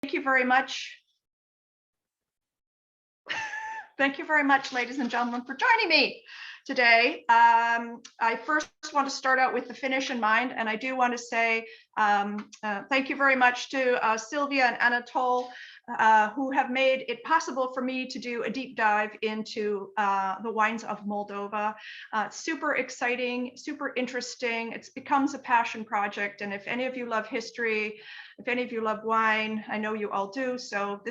you very much. Thank you very much, ladies and gentlemen, for joining me today. I first want to start out with the finish in mind, and I do want to say thank you very much to Sylvia and Anatole, who have made it possible for me to do a deep dive into the wines of Moldova. Super exciting, super interesting. It becomes a passion project, and if any of you love history, if any of you love wine, I know you all do, so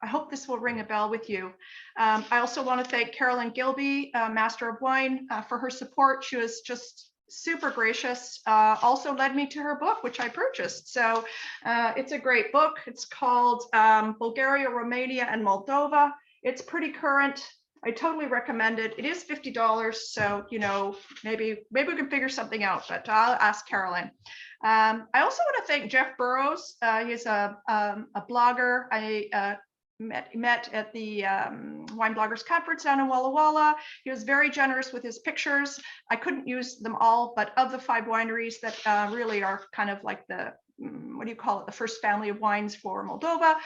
I hope this will ring a bell with you. I also want to thank Carolyn Gilby, Master of Wine, for her support. She was just super gracious, also led me to her book, which I purchased. So it's a great book. It's called Bulgaria, Romania, and Moldova. It's pretty current. I totally recommend it. It is $50, so maybe we can figure something out, but I'll ask Carolyn. I also want to thank Jeff Burrows. He's a blogger. I met at the Wine Bloggers Conference down in Walla Walla. He was very generous with his pictures. I couldn't use them all, but of the 5 wineries that really are kind of like the, what do you call it, the first family of wines for Moldova.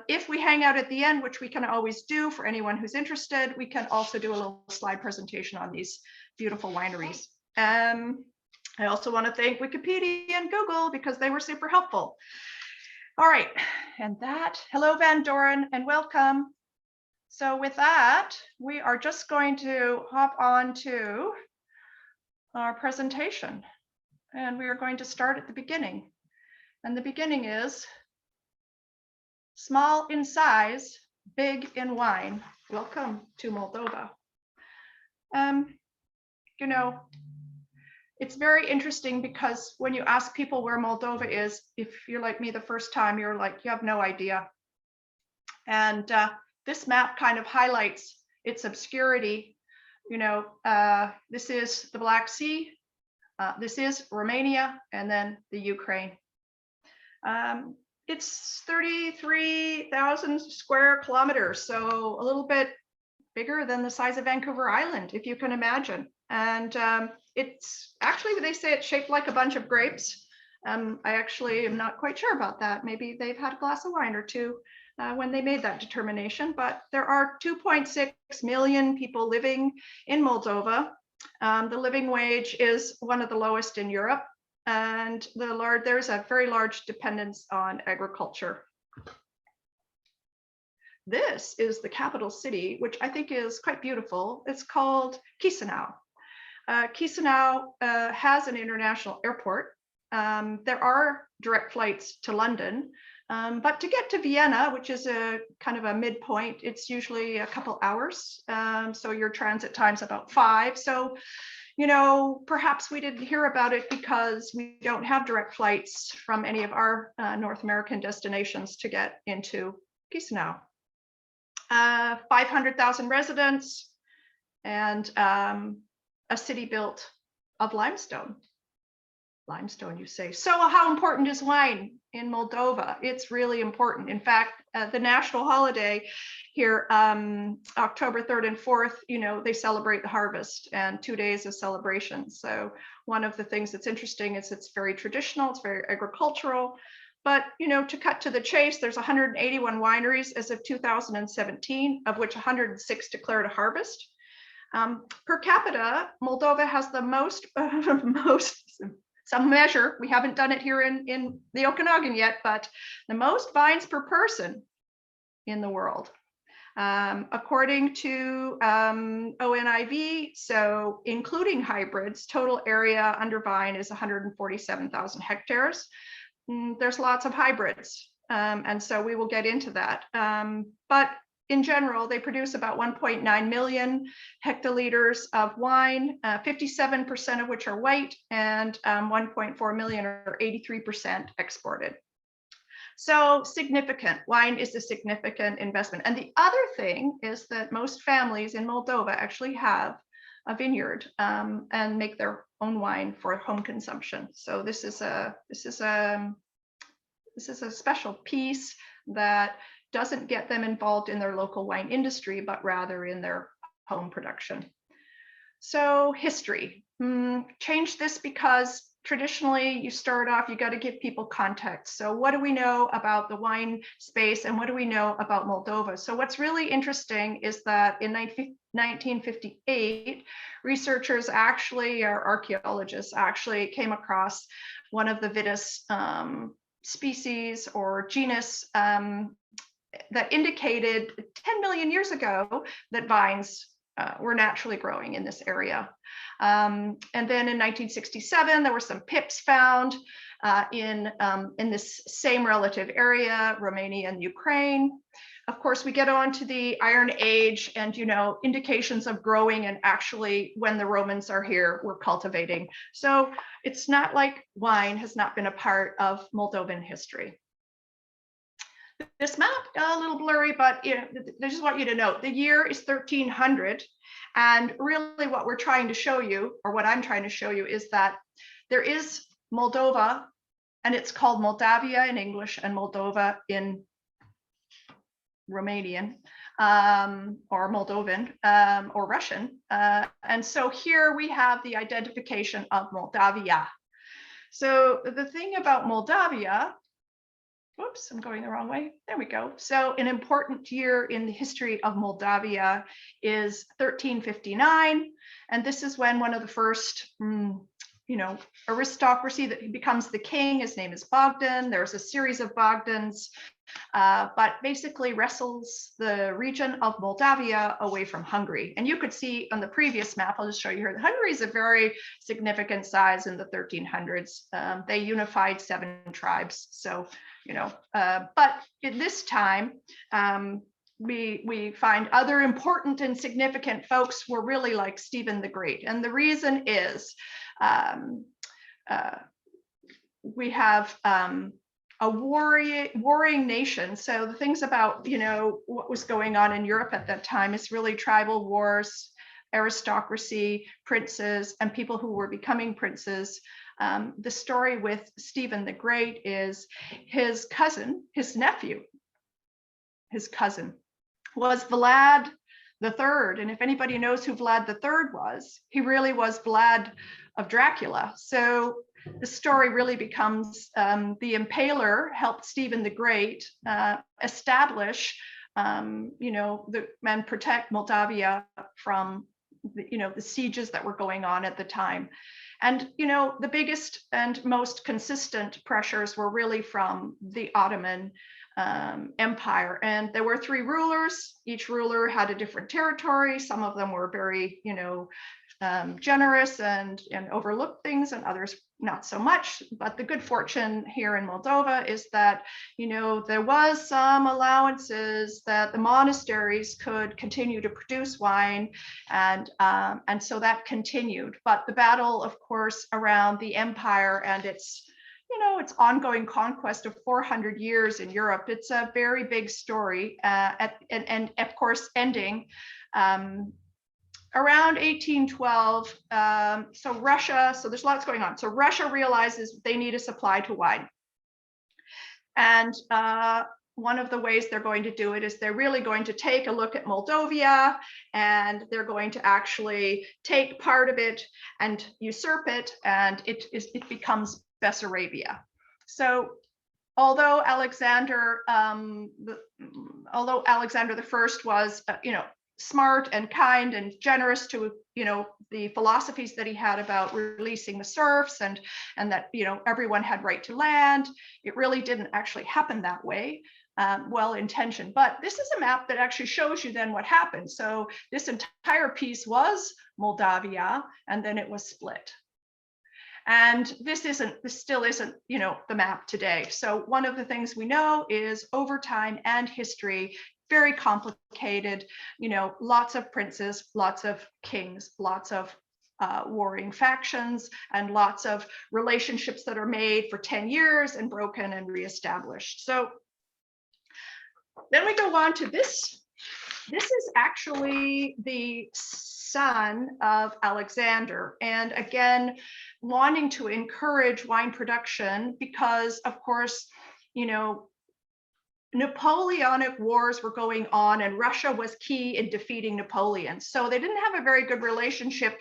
If we hang out at the end, which we can always do for anyone who's interested, we can also do a little slide presentation on these beautiful wineries. I also want to thank Wikipedia and Google because they were super helpful. All right, and hello Van Doren and welcome. So with that, we are just going to hop on to our presentation, and we are going to start at the beginning. And the beginning is small in size, big in wine. Welcome to Moldova. It's very interesting because when you ask people where Moldova is, if you're like me the first time, you're like, you have no idea. And this map kind of highlights its obscurity. This is the Black Sea, this is Romania, and then the Ukraine. It's 33,000 square kilometers, so a little bit bigger than the size of Vancouver Island, if you can imagine. And it's actually, they say it's shaped like a bunch of grapes. I actually am not quite sure about that. Maybe they've had a glass of wine or two when they made that determination, but there are 2.6 million people living in Moldova. The living wage is one of the lowest in Europe, and there's a very large dependence on agriculture. This is the capital city, which I think is quite beautiful. It's called Chisinau. Chisinau has an international airport. There are direct flights to London, but to get to Vienna, which is a kind of a midpoint, it's usually a couple hours. So your transit time's about 5. So, perhaps we didn't hear about it because we don't have direct flights from any of our North American destinations to get into Chisinau. 500,000 residents, and a city built of limestone. Limestone, you say. So how important is wine in Moldova? It's really important. In fact, the national holiday here, October 3rd and 4th, they celebrate the harvest and 2 days of celebration. So one of the things that's interesting is it's very traditional, it's very agricultural. But, to cut to the chase, there's 181 wineries as of 2017, of which 106 declared a harvest. Per capita, Moldova has the most, some measure, we haven't done it here in the Okanagan yet, but the most vines per person in the world. According to ONIV, so including hybrids, total area under vine is 147,000 hectares. There's lots of hybrids, and so we will get into that. But in general, they produce about 1.9 million hectoliters of wine, 57% of which are white, and 1.4 million, or 83%, exported. So significant. Wine is a significant investment. And the other thing is that most families in Moldova actually have a vineyard and make their own wine for home consumption. So this is a special piece that doesn't get them involved in their local wine industry, but rather in their home production. So history. Changed this because traditionally you start off, you got to give people context. So what do we know about the wine space and what do we know about Moldova? So what's really interesting is that in 1958, researchers actually, or archaeologists actually came across one of the Vitis species or genus that indicated 10 million years ago that vines were naturally growing in this area. And then in 1967, there were some pips found in this same relative area, Romania and Ukraine. Of course, we get on to the Iron Age and, indications of growing, and actually when the Romans are here, we're cultivating. So it's not like wine has not been a part of Moldovan history. This map, a little blurry, but I just want you to know the year is 1300. And really what we're trying to show you, or what I'm trying to show you, is that there is Moldova, and it's called Moldavia in English and Moldova in Romanian, or Moldovan, or Russian. And so here we have the identification of Moldavia. So the thing about Moldavia, whoops, I'm going the wrong way. There we go. So an important year in the history of Moldavia is 1359. And this is when one of the first, aristocracy that becomes the king, his name is Bogdan. There's a series of Bogdans, but basically wrestles the region of Moldavia away from Hungary. And you could see on the previous map, I'll just show you here, Hungary is a very significant size in the 1300s. They unified 7 tribes. So, but in this time, we find other important and significant folks were really like Stephen the Great. And the reason is we have a warring nation. So the things about, what was going on in Europe at that time is really tribal wars, aristocracy, princes, and people who were becoming princes. The story with Stephen the Great is his cousin was Vlad III. And if anybody knows who Vlad III was, he really was Vlad of Dracula. So the story really becomes the Impaler helped Stephen the Great establish, and protect Moldavia from the sieges that were going on at the time. And, the biggest and most consistent pressures were really from the Ottoman Empire. And there were 3 rulers. Each ruler had a different territory. Some of them were very, generous and overlooked things, and others not so much. But the good fortune here in Moldova is that, there was some allowances that the monasteries could continue to produce wine, and so that continued. But the battle, of course, around the empire and its ongoing conquest of 400 years in Europe, it's a very big story, and of course ending around 1812. So there's lots going on. So Russia realizes they need a supply to wine. And one of the ways they're going to do it is they're really going to take a look at Moldavia, and they're going to actually take part of it and usurp it, and it becomes Bessarabia. So although Alexander the First was, smart and kind and generous to, the philosophies that he had about releasing the serfs and that, everyone had right to land, it really didn't actually happen that way. Well-intentioned, but this is a map that actually shows you then what happened. So this entire piece was Moldavia, and then it was split. And this still isn't, the map today. So one of the things we know is over time and history, very complicated, lots of princes, lots of kings, lots of warring factions, and lots of relationships that are made for 10 years and broken and reestablished. So then we go on to this. This is actually the son of Alexander. And again, wanting to encourage wine production because, of course, Napoleonic wars were going on, and Russia was key in defeating Napoleon. So they didn't have a very good relationship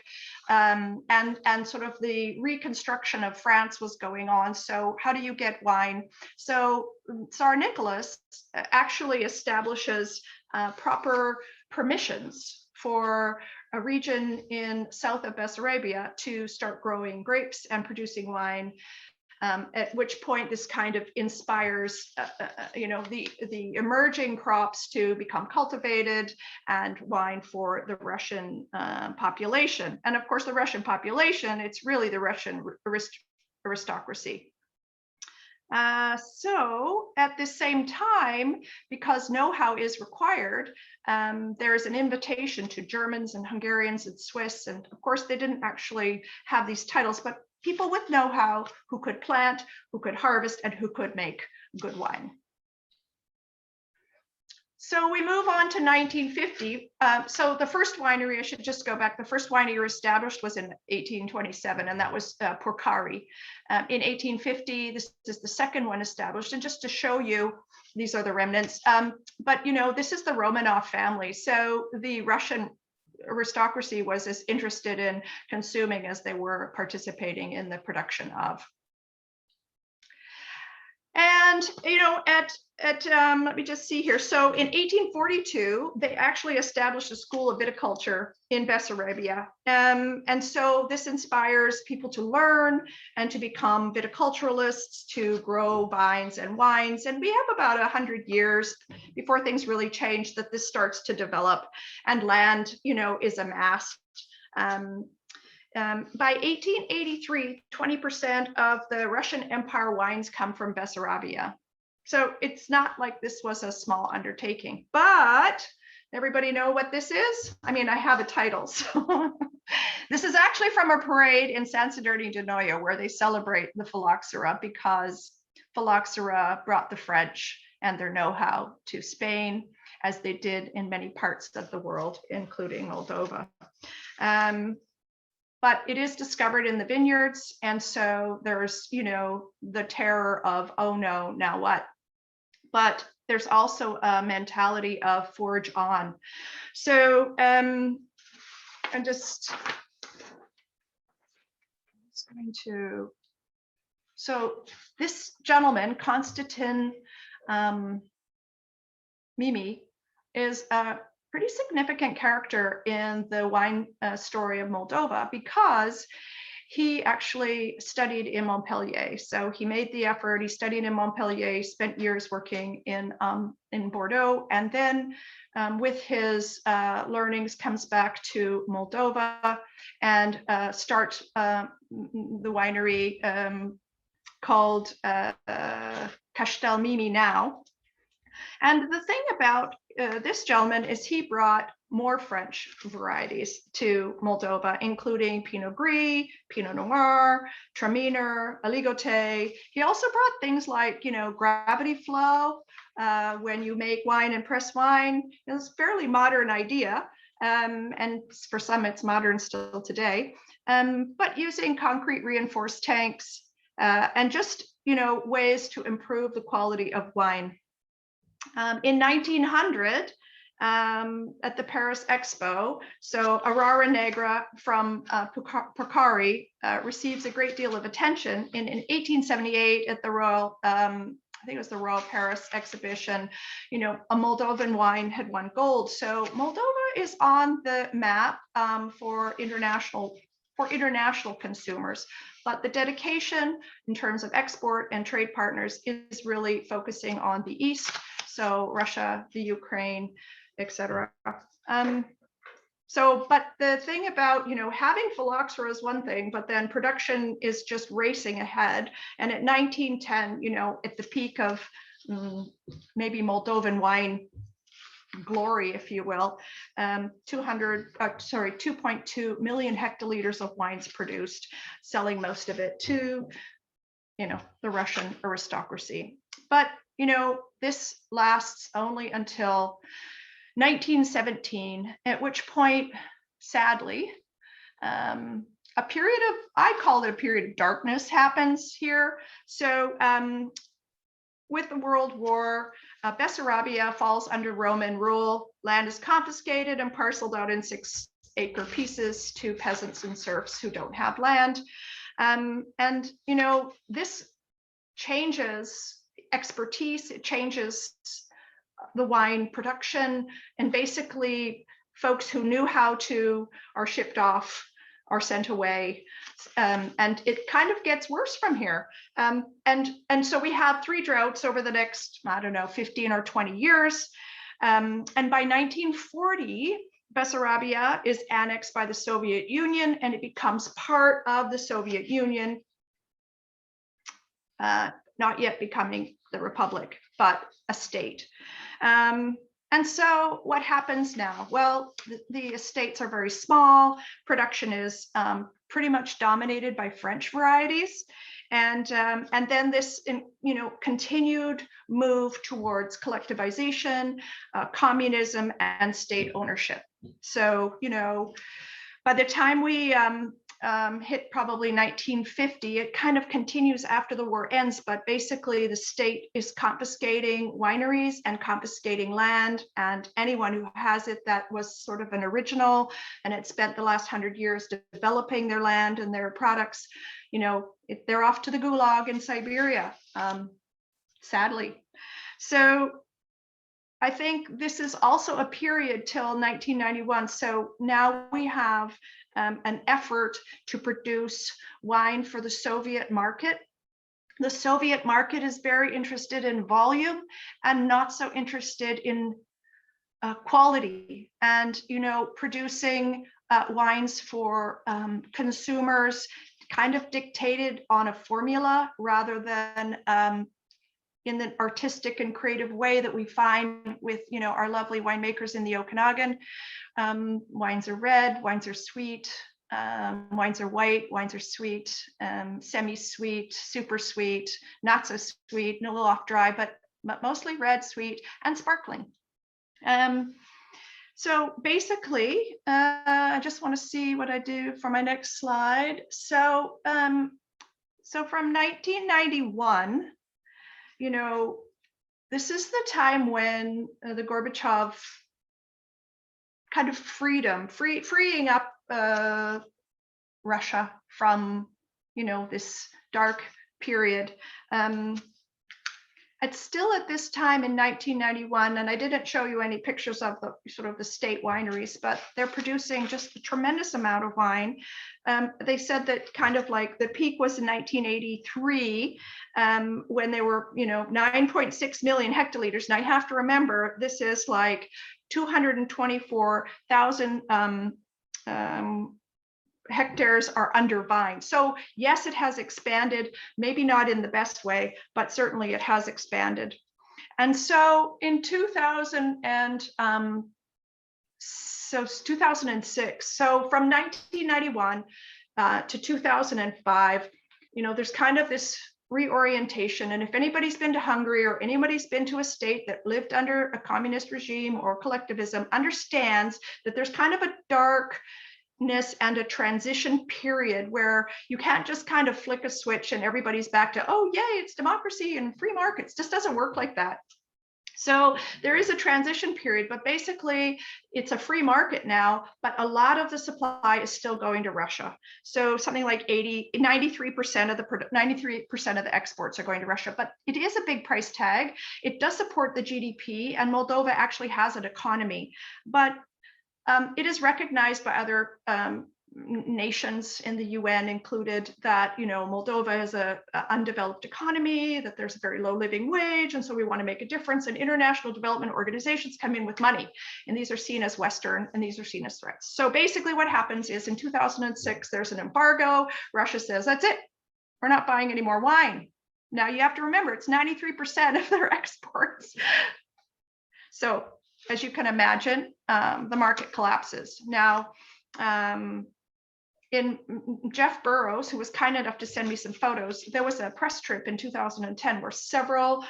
and sort of the reconstruction of France was going on. So how do you get wine? So Tsar Nicholas actually establishes proper permissions for a region in south of Bessarabia to start growing grapes and producing wine. At which point this kind of inspires, the emerging crops to become cultivated and wine for the Russian population. And of course, the Russian population, it's really the Russian aristocracy. So at the same time, because know-how is required, there's an invitation to Germans and Hungarians and Swiss. And of course, they didn't actually have these titles, but people with know-how who could plant, who could harvest, and who could make good wine. So we move on to 1950. So the first winery, I should just go back, the first winery established was in 1827, and that was Purcari. In 1850, this is the second one established. And just to show you, these are the remnants. But this is the Romanov family. So the Russian aristocracy was as interested in consuming as they were participating in the production of. And let me just see here. So in 1842, they actually established a school of viticulture in Bessarabia. And so this inspires people to learn and to become viticulturalists, to grow vines and wines. And we have about 100 years before things really change that this starts to develop and land, is amassed. By 1883, 20% of the Russian Empire wines come from Bessarabia. So it's not like this was a small undertaking, but everybody know what this is? I mean, I have a title. So this is actually from a parade in San Siderni de Noia where they celebrate the phylloxera, because phylloxera brought the French and their know-how to Spain, as they did in many parts of the world, including Moldova. But it is discovered in the vineyards. And so there's, the terror of, oh no, now what? But there's also a mentality of forge on. So I'm just going to, so this gentleman, Konstantin Mimi, is a pretty significant character in the wine story of Moldova, because he actually studied in Montpellier. So he made the effort, he studied in Montpellier, spent years working in Bordeaux, and then with his learnings comes back to Moldova and starts the winery called Castel Mimi now. And the thing about this gentleman is he brought more French varieties to Moldova, including Pinot Gris, Pinot Noir, Traminer, Aligoté. He also brought things like, gravity flow. When you make wine and press wine, it's a fairly modern idea. And for some, it's modern still today. But using concrete reinforced tanks and just, ways to improve the quality of wine. In 1900, at the Paris Expo, so Arara Negra from Purcari receives a great deal of attention. In 1878 at the Royal, I think it was the Royal Paris exhibition, a Moldovan wine had won gold. So Moldova is on the map for international consumers. But the dedication in terms of export and trade partners is really focusing on the East. So Russia, the Ukraine, etc. But the thing about, having phylloxera is one thing, but then production is just racing ahead. And at 1910, at the peak of maybe Moldovan wine glory, if you will, 2.2 million hectoliters of wines produced, selling most of it to, the Russian aristocracy. But this lasts only until 1917, at which point, sadly, a period of, I call it a period of darkness happens here. So with the World War, Bessarabia falls under Roman rule. Land is confiscated and parceled out in 6 acre pieces to peasants and serfs who don't have land. And, this changes expertise, it changes the wine production, and basically folks who knew how to are shipped off, are sent away, and it kind of gets worse from here. And so we have 3 droughts over the next, I don't know, 15 or 20 years. And by 1940, Bessarabia is annexed by the Soviet Union, and it becomes part of the Soviet Union, not yet becoming the republic, but a state. And so what happens now? Well, the estates are very small. Production is pretty much dominated by French varieties. And then this, continued move towards collectivization, communism, and state ownership. So, by the time we hit probably 1950, it kind of continues after the war ends, but basically the state is confiscating wineries and confiscating land, and anyone who has it that was sort of an original and had spent the last 100 years developing their land and their products, they're off to the gulag in Siberia, sadly. So I think this is also a period till 1991. So now we have an effort to produce wine for the Soviet market. The Soviet market is very interested in volume and not so interested in quality, and producing wines for consumers kind of dictated on a formula rather than in the artistic and creative way that we find with our lovely winemakers in the Okanagan. Wines are red, wines are sweet, wines are white, wines are sweet, semi-sweet, super sweet, not so sweet, and a little off dry, but mostly red, sweet, and sparkling. So basically, I just want to see what I do for my next slide. So, so from 1991, this is the time when the Gorbachev kind of freeing up Russia from, this dark period. It's still at this time in 1991, and I didn't show you any pictures of the sort of the state wineries, but they're producing just a tremendous amount of wine. They said that kind of like the peak was in 1983, when they were, 9.6 million hectoliters. Now you have to remember, this is like 224,000 hectares are under vine. So yes, it has expanded, maybe not in the best way, but certainly it has expanded. And so in 2006, so from 1991 to 2005, there's kind of this reorientation. And if anybody's been to Hungary or anybody's been to a state that lived under a communist regime or collectivism, understands that there's kind of a darkness and a transition period where you can't just kind of flick a switch and everybody's back to, oh yay, it's democracy and free markets. It just doesn't work like that. So there is a transition period, but basically it's a free market now, but a lot of the supply is still going to Russia. So something like 93% of the exports are going to Russia, but it is a big price tag. It does support the GDP, and Moldova actually has an economy, but it is recognized by other nations in the UN included that, Moldova is an undeveloped economy, that there's a very low living wage, and so we want to make a difference. And international development organizations come in with money, and these are seen as Western, and these are seen as threats. So basically what happens is in 2006, there's an embargo. Russia says, that's it. We're not buying any more wine. Now you have to remember, it's 93% of their exports. So as you can imagine, the market collapses. Now, in Jeff Burrows, who was kind enough to send me some photos, there was a press trip in 2010 where several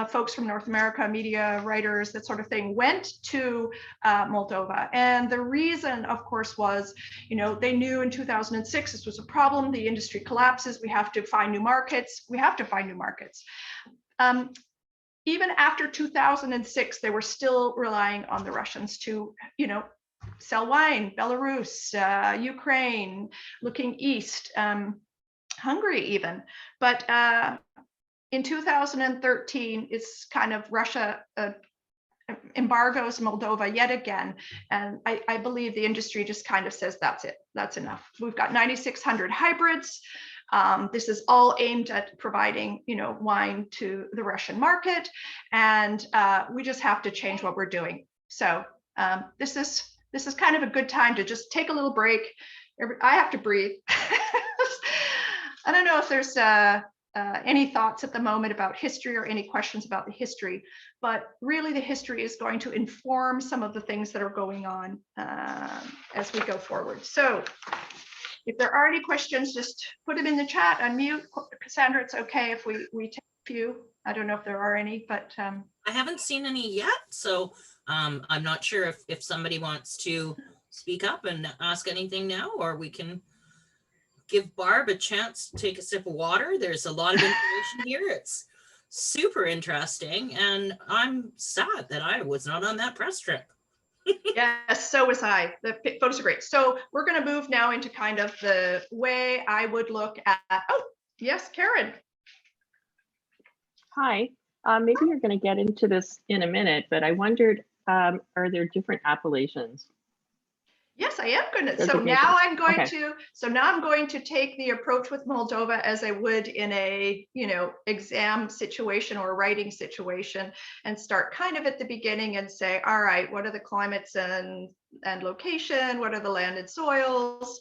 folks from North America, media, writers, that sort of thing, went to Moldova. And the reason, of course, was, they knew in 2006 this was a problem. The industry collapses. We have to find new markets. Even after 2006, they were still relying on the Russians to, sell wine, Belarus, Ukraine, looking east, Hungary even. But in 2013, it's kind of Russia embargoes Moldova yet again. And I believe the industry just kind of says, that's it, that's enough. We've got 9,600 hybrids. This is all aimed at providing, wine to the Russian market. And we just have to change what we're doing. So this is kind of a good time to just take a little break. I have to breathe. I don't know if there's any thoughts at the moment about history or any questions about the history, but really the history is going to inform some of the things that are going on as we go forward. So if there are any questions, just put them in the chat, unmute. Cassandra, it's okay if we take a few. I don't know if there are any, but I haven't seen any yet, so I'm not sure if somebody wants to speak up and ask anything now, or we can give Barb a chance to take a sip of water. There's a lot of information here. It's super interesting, and I'm sad that I was not on that press trip. Yes, so was I. The photos are great. So we're going to move now into kind of the way I would look at, oh, yes, Karen. Hi, maybe you're going to get into this in a minute, but I wondered, are there different appellations? Yes, I am going to. So now I'm going to. So now I'm going to take the approach with Moldova as I would in a, exam situation or a writing situation, and start kind of at the beginning and say, all right, what are the climates and location? What are the land and soils?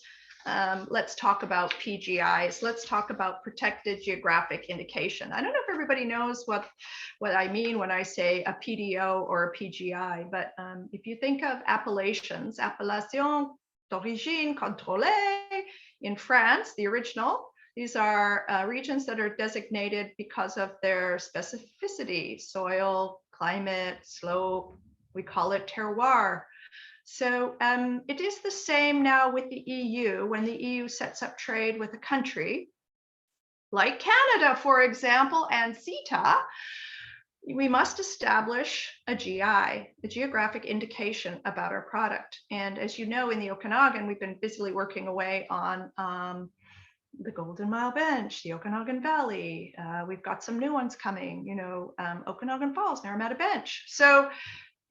Let's talk about PGIs. Let's talk about protected geographic indication. I don't know if everybody knows what I mean when I say a PDO or a PGI, but if you think of appellations, appellation d'origine contrôlée in France, the original, these are regions that are designated because of their specificity, soil, climate, slope, we call it terroir. So it is the same now with the EU. When the EU sets up trade with a country, like Canada, for example, and CETA, we must establish a GI, a geographic indication about our product. And as you know, in the Okanagan, we've been busily working away on the Golden Mile Bench, the Okanagan Valley. We've got some new ones coming, Okanagan Falls, Naramata Bench. So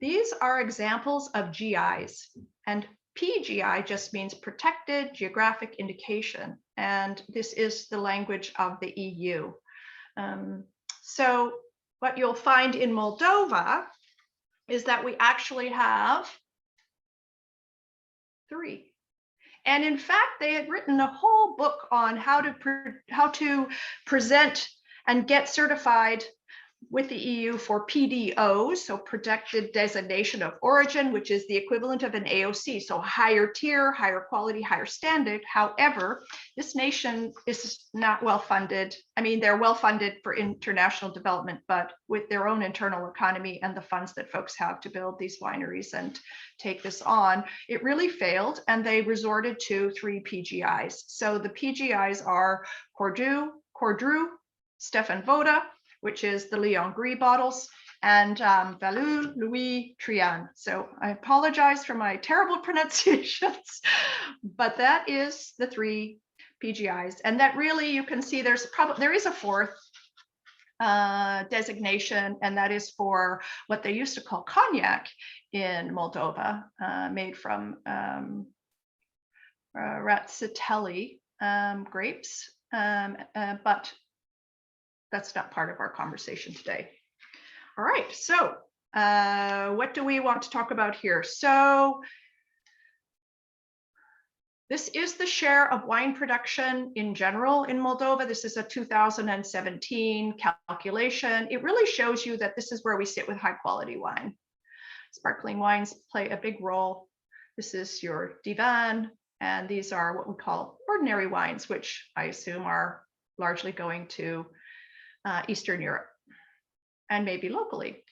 these are examples of GIs, and PGI just means protected geographic indication. And this is the language of the EU. So what you'll find in Moldova is that we actually have 3. And in fact, they had written a whole book on how to present and get certified with the EU for PDOs, so protected designation of origin, which is the equivalent of an AOC, so higher tier, higher quality, higher standard. However, this nation is not well funded. I mean, they're well funded for international development, but with their own internal economy and the funds that folks have to build these wineries and take this on, it really failed, and they resorted to 3 PGIs. So the PGIs are Cordoue, Stefan Voda, which is the Leon Gris bottles, and Valu Louis Trian. So I apologize for my terrible pronunciations, but that is the 3 PGIs. And that really, you can see there is a 4th designation, and that is for what they used to call cognac in Moldova, made from Razzatelli grapes, but that's not part of our conversation today. All right, so what do we want to talk about here? So this is the share of wine production in general in Moldova. This is a 2017 calculation. It really shows you that this is where we sit with high quality wine. Sparkling wines play a big role. This is your Divan, and these are what we call ordinary wines, which I assume are largely going to Eastern Europe and maybe locally.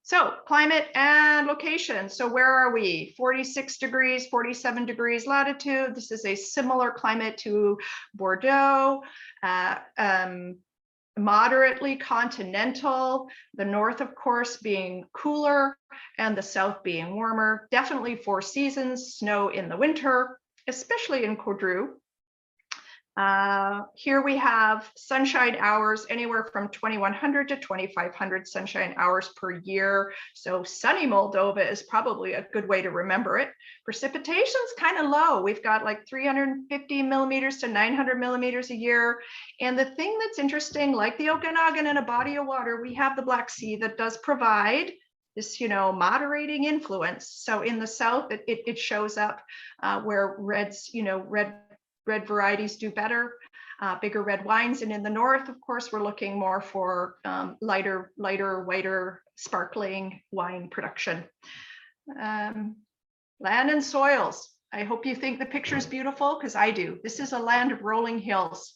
So climate and location. So where are we? 46 degrees, 47 degrees latitude. This is a similar climate to Bordeaux. moderately continental, the north, of course, being cooler and the south being warmer. Definitely 4 seasons, snow in the winter, especially in Codru. Here we have sunshine hours anywhere from 2,100 to 2,500 sunshine hours per year. So sunny Moldova is probably a good way to remember it. Precipitation's kind of low. We've got like 350 millimeters to 900 millimeters a year. And the thing that's interesting, like the Okanagan in a body of water, we have the Black Sea that does provide this, moderating influence. So in the south, it shows up where reds, red varieties do better, bigger red wines. And in the north, of course, we're looking more for lighter, whiter, sparkling wine production. Land and soils. I hope you think the picture is beautiful, because I do. This is a land of rolling hills.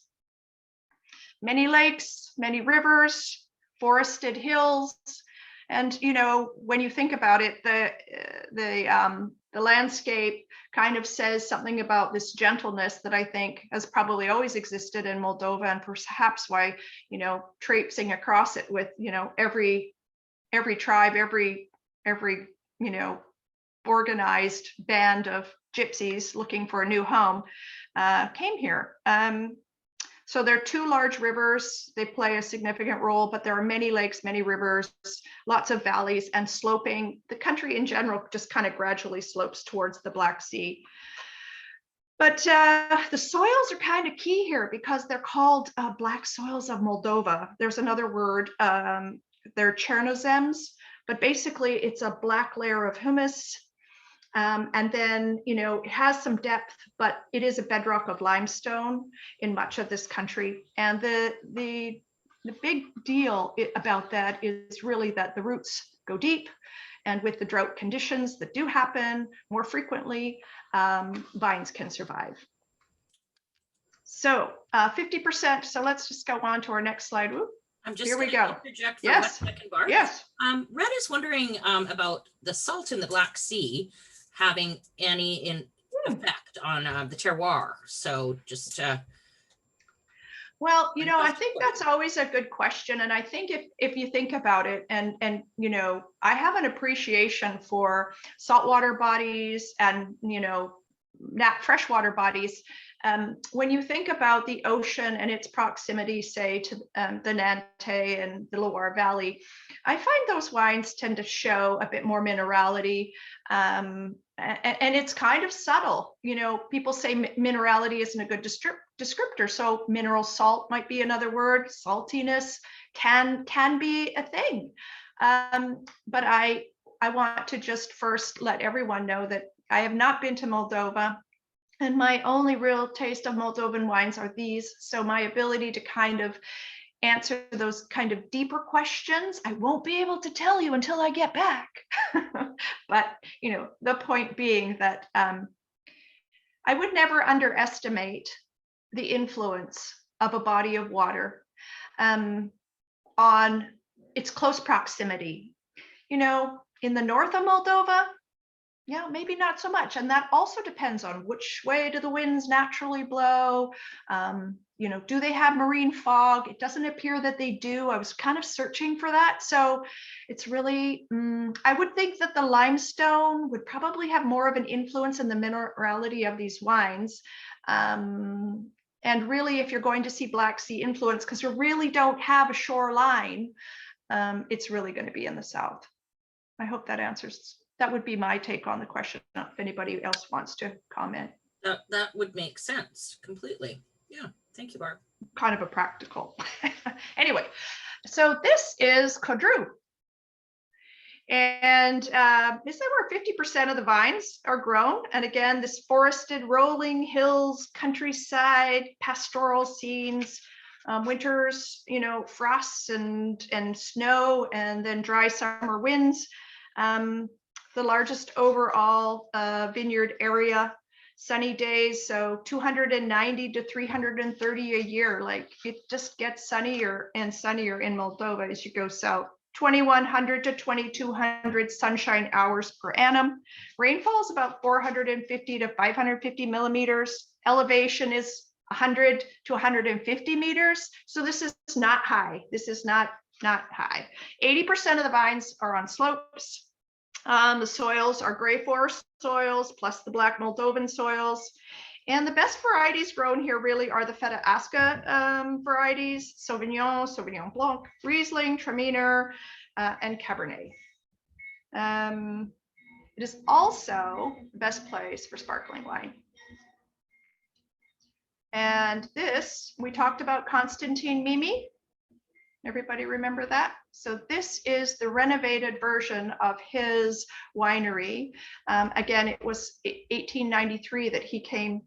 Many lakes, many rivers, forested hills. And, when you think about it, the landscape kind of says something about this gentleness that I think has probably always existed in Moldova, and perhaps why, traipsing across it with, every tribe, every organized band of gypsies looking for a new home came here. So there are 2 large rivers. They play a significant role, but there are many lakes, many rivers, lots of valleys, and sloping. The country in general just kind of gradually slopes towards the Black Sea. But the soils are kind of key here, because they're called black soils of Moldova. There's another word, they're Chernozems, but basically it's a black layer of humus. And then, it has some depth, but it is a bedrock of limestone in much of this country. And the big deal about that is really that the roots go deep. And with the drought conditions that do happen more frequently, vines can survive. So 50%. So let's just go on to our next slide. Whoop. I'm just Here we gonna go. interject for Yes. 1 second, Barb. Yes. Red is wondering about the salt in the Black Sea having any effect on the terroir. So just Well, I think that's always a good question. And I think if you think about it, and I have an appreciation for saltwater bodies and, freshwater bodies. When you think about the ocean and its proximity, say, to the Nante and the Loire Valley, I find those wines tend to show a bit more minerality. And it's kind of subtle. People say minerality isn't a good descriptor. So mineral salt might be another word. Saltiness can be a thing. But I want to just first let everyone know that I have not been to Moldova, and my only real taste of Moldovan wines are these. So my ability to kind of answer those kind of deeper questions, I won't be able to tell you until I get back. But, the point being that I would never underestimate the influence of a body of water on its close proximity. In the north of Moldova, yeah, maybe not so much. And that also depends on which way do the winds naturally blow. Do they have marine fog? It doesn't appear that they do. I was kind of searching for that. So it's really, I would think that the limestone would probably have more of an influence in the minerality of these wines. And really, if you're going to see Black Sea influence, because you really don't have a shoreline, it's really going to be in the south. I hope that answers. That would be my take on the question. If anybody else wants to comment. That would make sense completely. Yeah, thank you, Barb. Kind of a practical. Anyway, so this is Codru. And this is where 50% of the vines are grown. And again, this forested rolling hills, countryside, pastoral scenes, winters, frosts and snow, and then dry summer winds. The largest overall vineyard area, sunny days, so 290 to 330 a year. Like, it just gets sunnier and sunnier in Moldova as you go south. 2,100 to 2,200 sunshine hours per annum. Rainfall is about 450 to 550 millimeters. Elevation is 100 to 150 meters. So this is not high. This is not high. 80% of the vines are on slopes. The soils are gray forest soils plus the black Moldovan soils. And the best varieties grown here really are the Feta Asca varieties, Sauvignon, Sauvignon Blanc, Riesling, Traminer, and Cabernet. It is also the best place for sparkling wine. And this, we talked about Constantine Mimi. Everybody remember that? So this is the renovated version of his winery. Again, it was 1893 that he came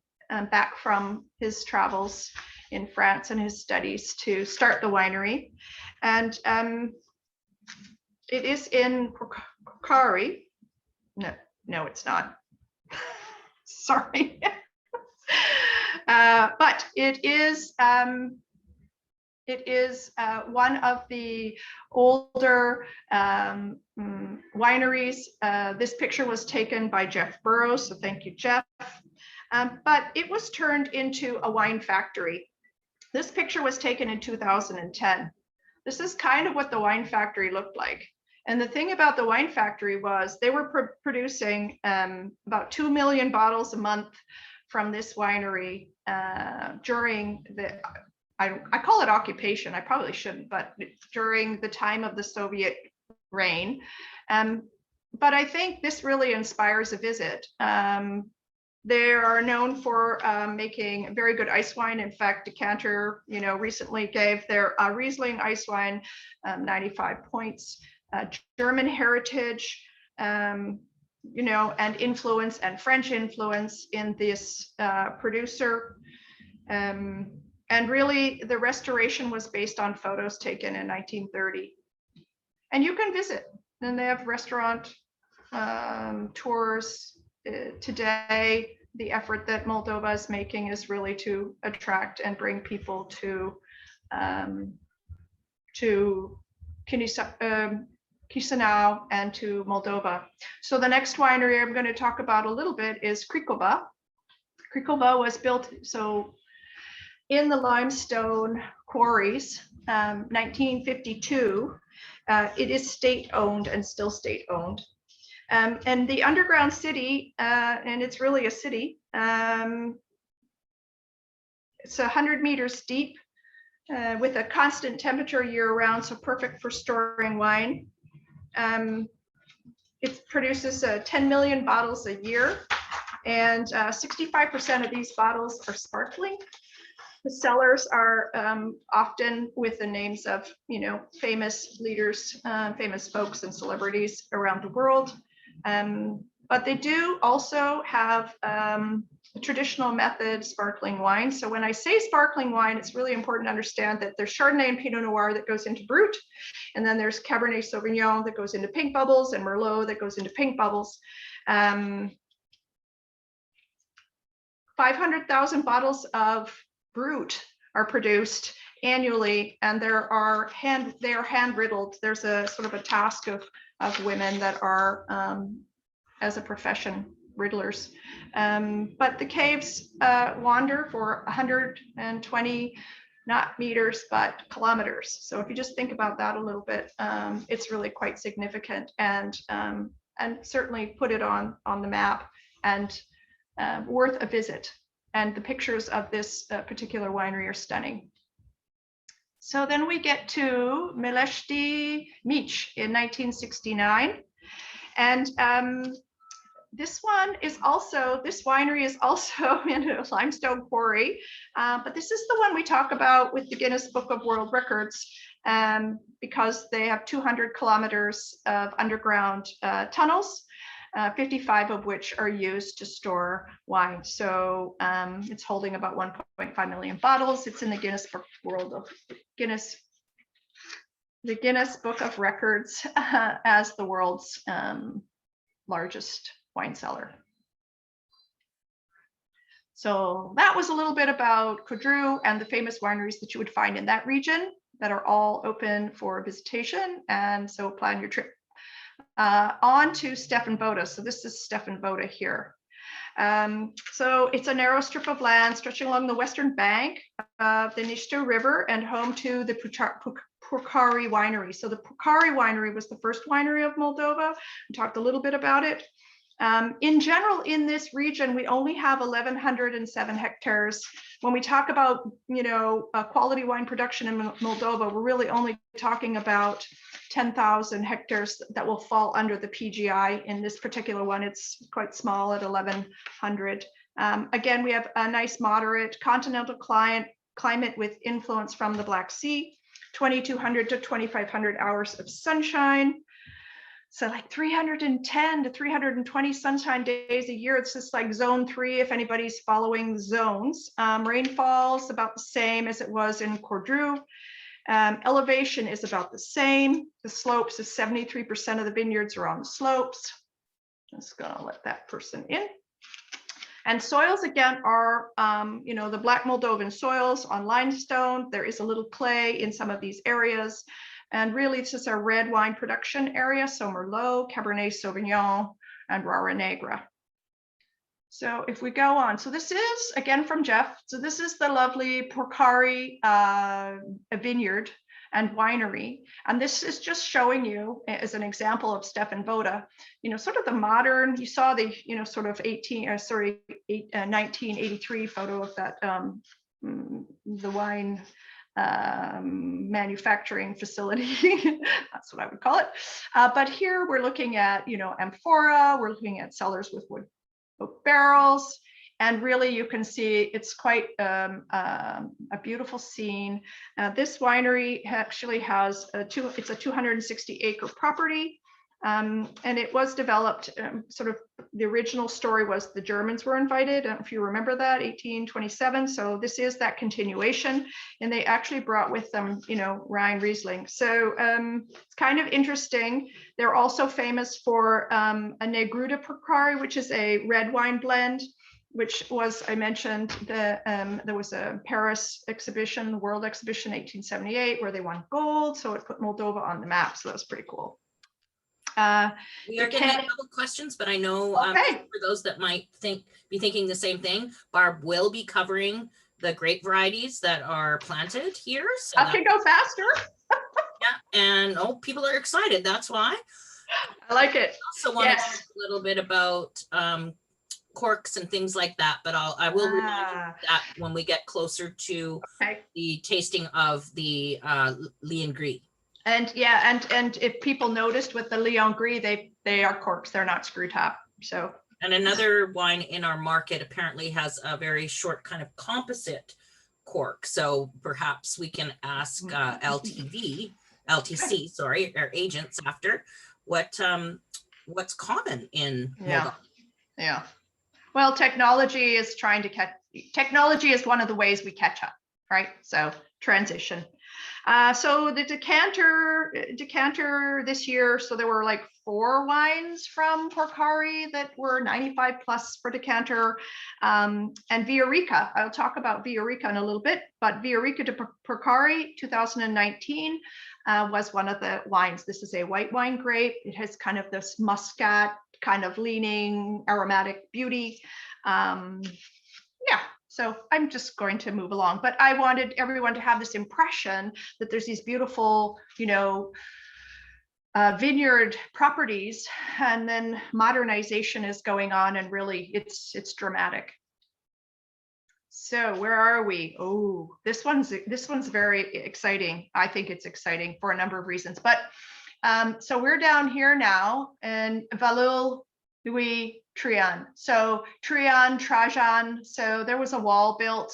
back from his travels in France and his studies to start the winery. And it is in Kokari. No, it's not. Sorry. But it is one of the older wineries. This picture was taken by Jeff Burrows, so thank you, Jeff. But it was turned into a wine factory. This picture was taken in 2010. This is kind of what the wine factory looked like. And the thing about the wine factory was they were producing about 2 million bottles a month from this winery during the, I call it occupation, I probably shouldn't, but during the time of the Soviet reign. But I think this really inspires a visit. They are known for making very good ice wine. In fact, Decanter, recently gave their Riesling ice wine 95 points. German heritage, and influence and French influence in this producer. And really, the restoration was based on photos taken in 1930. And you can visit, and they have restaurant tours. Today, the effort that Moldova is making is really to attract and bring people to Chisinau and to Moldova. So the next winery I'm going to talk about a little bit is Cricova. Cricova was built in the limestone quarries, 1952. It is state-owned and still state-owned. And the underground city, and it's really a city, it's 100 meters deep with a constant temperature year-round, so perfect for storing wine. It produces 10 million bottles a year, and 65% of these bottles are sparkling. The cellars are often with the names of, famous leaders, famous folks and celebrities around the world. But they do also have a traditional method sparkling wine. So when I say sparkling wine, it's really important to understand that there's Chardonnay and Pinot Noir that goes into Brut, and then there's Cabernet Sauvignon that goes into pink bubbles, and Merlot that goes into pink bubbles. 500,000 bottles of Brut are produced annually, and they are hand riddled. There's a sort of a task of women that are, as a profession, riddlers. But the caves wander for 120, not meters, but kilometers. So if you just think about that a little bit, it's really quite significant, and certainly put it on the map, and worth a visit. And the pictures of this particular winery are stunning. So then we get to Melești Mici in 1969. And this winery is also in a limestone quarry, but this is the one we talk about with the Guinness Book of World Records, because they have 200 kilometers of underground tunnels, 55 of which are used to store wine. So it's holding about 1.5 million bottles. It's in the Guinness Book of Records as the world's largest wine cellar. So that was a little bit about Codru and the famous wineries that you would find in that region that are all open for visitation. And so plan your trip. On to Stefan Voda. So this is Stefan Voda here. So it's a narrow strip of land stretching along the western bank of the Nister River and home to the Purcari winery. So the Purcari winery was the first winery of Moldova. We talked a little bit about it. In general, in this region, we only have 1,107 hectares. When we talk about, quality wine production in Moldova, we're really only talking about 10,000 hectares that will fall under the PGI. In this particular one, it's quite small at 1,100. Again, we have a nice moderate continental climate with influence from the Black Sea, 2,200 to 2,500 hours of sunshine. So like 310 to 320 sunshine days a year. It's just like zone 3, if anybody's following the zones. Rainfall's about the same as it was in Cordru. Elevation is about the same. The slopes is 73% of the vineyards are on the slopes. Just gonna let that person in. And soils again are, the Black Moldovan soils on limestone. There is a little clay in some of these areas. And really, it's just our red wine production area. So Merlot, Cabernet Sauvignon, and Rara Negra. So if we go on, so this is again from Jeff. So this is the lovely Purcari vineyard and winery. And this is just showing you as an example of Stefan Voda, sort of the modern, you saw the, sort of 1983 photo of that, the wine manufacturing facility. That's what I would call it. But here we're looking at, amphora, we're looking at cellars with wood oak barrels. And really you can see it's quite a beautiful scene. This winery actually has it's a 260 acre property. And it was developed, sort of the original story was the Germans were invited. I don't know if you remember that, 1827. So this is that continuation. And they actually brought with them, Rhine Riesling. So it's kind of interesting. They're also famous for a Negrita Purcari, which is a red wine blend, which was, I mentioned, there was a Paris exhibition, World Exhibition 1878, where they won gold. So it put Moldova on the map. So that's pretty cool. We are getting a couple questions, but I know for those that might be thinking the same thing, Barb will be covering the grape varieties that are planted here. So I can go faster. Yeah, and people are excited. That's why. I like it. I also want to talk a little bit about corks and things like that, but I will remind you that when we get closer to the tasting of the Lion Gris. And and if people noticed with the Lion Gris, they are corks, they're not screw top. So, and another wine in our market apparently has a very short kind of composite cork. So perhaps we can ask LTC, sorry, our agents after what's common in Moldova. Yeah. Well, technology is technology is one of the ways we catch up, right? So transition. So the decanter this year, so there were like 4 wines from Purcari that were 95 plus for decanter, and Viorica. I'll talk about Viorica in a little bit, but Viorica de Purcari 2019 was one of the wines. This is a white wine grape. It has kind of this muscat kind of leaning aromatic beauty. So I'm just going to move along, but I wanted everyone to have this impression that there's these beautiful, vineyard properties, and then modernization is going on, and really it's dramatic. So where are we? Oh, this one's very exciting. I think it's exciting for a number of reasons, but so we're down here now in Valul Louis Trian. So Trian, Trajan. So there was a wall built,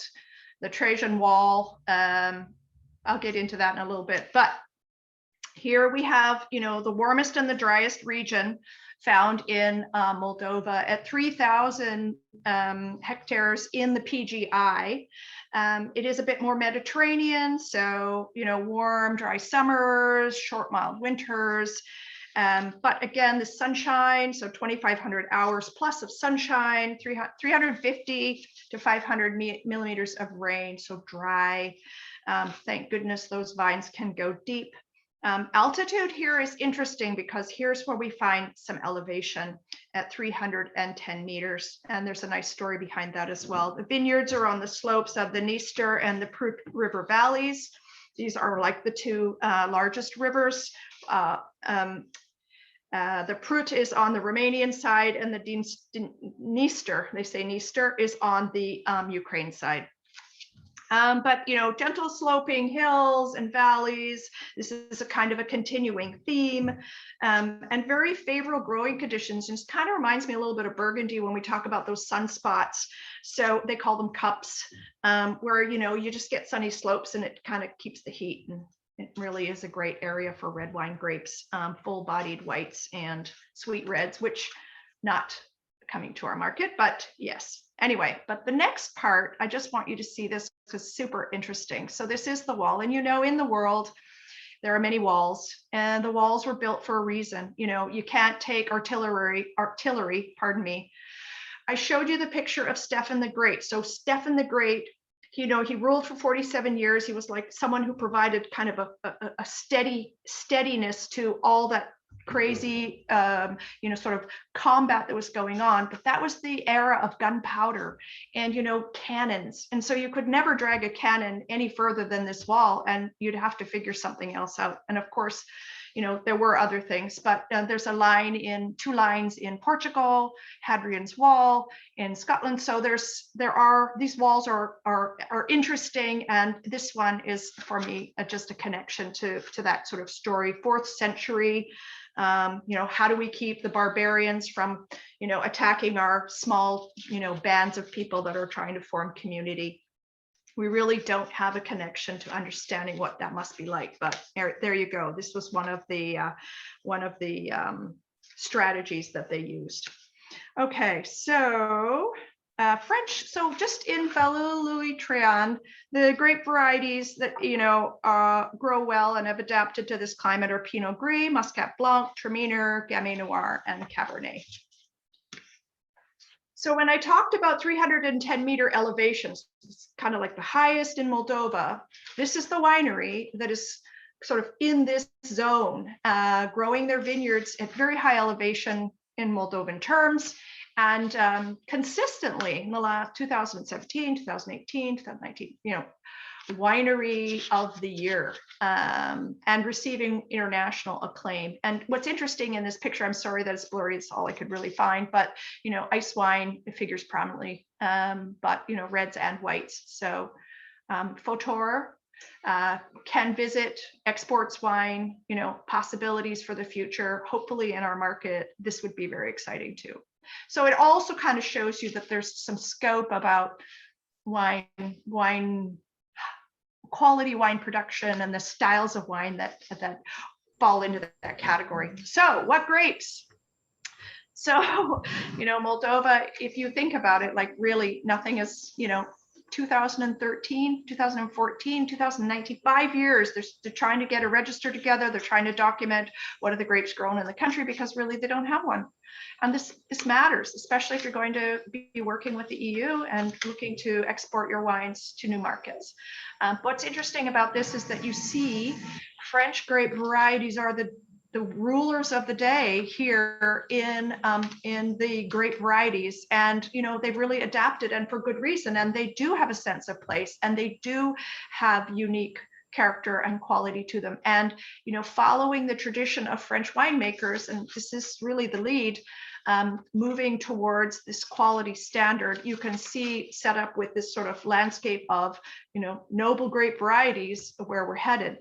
the Trajan Wall. I'll get into that in a little bit. But here we have, the warmest and the driest region found in Moldova at 3,000 hectares in the PGI. It is a bit more Mediterranean. So, warm, dry summers, short, mild winters. But again, the sunshine, so 2,500 hours plus of sunshine, 350 to 500 millimeters of rain, so dry. Thank goodness those vines can go deep. Altitude here is interesting because here's where we find some elevation. at 310 meters. And there's a nice story behind that as well. The vineyards are on the slopes of the Dniester and the Prut River valleys. These are like the two largest rivers. The Prut is on the Romanian side, and the Dniester, they say Dniester, is on the Ukraine side. But, you know, gentle sloping hills and valleys. This is a kind of a continuing theme, and very favorable growing conditions. And it kind of reminds me a little bit of Burgundy when we talk about those sunspots. So they call them cups, where, you know, you just get sunny slopes and it kind of keeps the heat. And it really is a great area for red wine grapes, full-bodied whites and sweet reds, which not coming to our market, but yes. Anyway, but the next part, I just want you to see this because it's super interesting. So this is the wall, and you know, in the world, there are many walls, and the walls were built for a reason. You know, you can't take artillery, pardon me. I showed you the picture of Stephen the Great. So Stephen the Great, you know, he ruled for 47 years. He was like someone who provided kind of a steadiness to all that crazy, you know, sort of combat that was going on. But that was the era of gunpowder and, you know, cannons. And so you could never drag a cannon any further than this wall, and you'd have to figure something else out. And of course, you know, there were other things, but there's two lines in Portugal, Hadrian's Wall in Scotland. So these walls are interesting, and this one is for me just a connection to that sort of story. 4th century. You know, how do we keep the barbarians from, you know, attacking our small, you know, bands of people that are trying to form community? We really don't have a connection to understanding what that must be like. But there you go. This was one of the strategies that they used. Okay, so French. So just in Vallée-Louis-Trian, the grape varieties that, you know, grow well and have adapted to this climate are Pinot Gris, Muscat Blanc, Traminer, Gamay Noir, and Cabernet. So when I talked about 310-meter elevations, it's kind of like the highest in Moldova. This is the winery that is sort of in this zone, growing their vineyards at very high elevation in Moldovan terms. And consistently in the last 2017, 2018, 2019, you know, winery of the year, and receiving international acclaim. And what's interesting in this picture, I'm sorry that it's blurry, it's all I could really find, but, you know, ice wine figures prominently, but, you know, reds and whites. So Photor can visit, exports wine, you know, possibilities for the future. Hopefully in our market, this would be very exciting too. So it also kind of shows you that there's some scope about wine quality wine production and the styles of wine that fall into that category. So what grapes? So, you know, Moldova, if you think about it, like really nothing is, you know, 2013, 2014, 2019, 5 years, they're trying to get a register together. They're trying to document what are the grapes grown in the country, because really they don't have one. And this matters, especially if you're going to be working with the EU and looking to export your wines to new markets. What's interesting about this is that you see French grape varieties are the rulers of the day here in the grape varieties, and you know they've really adapted, and for good reason, and they do have a sense of place, and they do have unique character and quality to them. And you know, following the tradition of French winemakers, and this is really the lead, moving towards this quality standard, you can see set up with this sort of landscape of, you know, noble grape varieties where we're headed.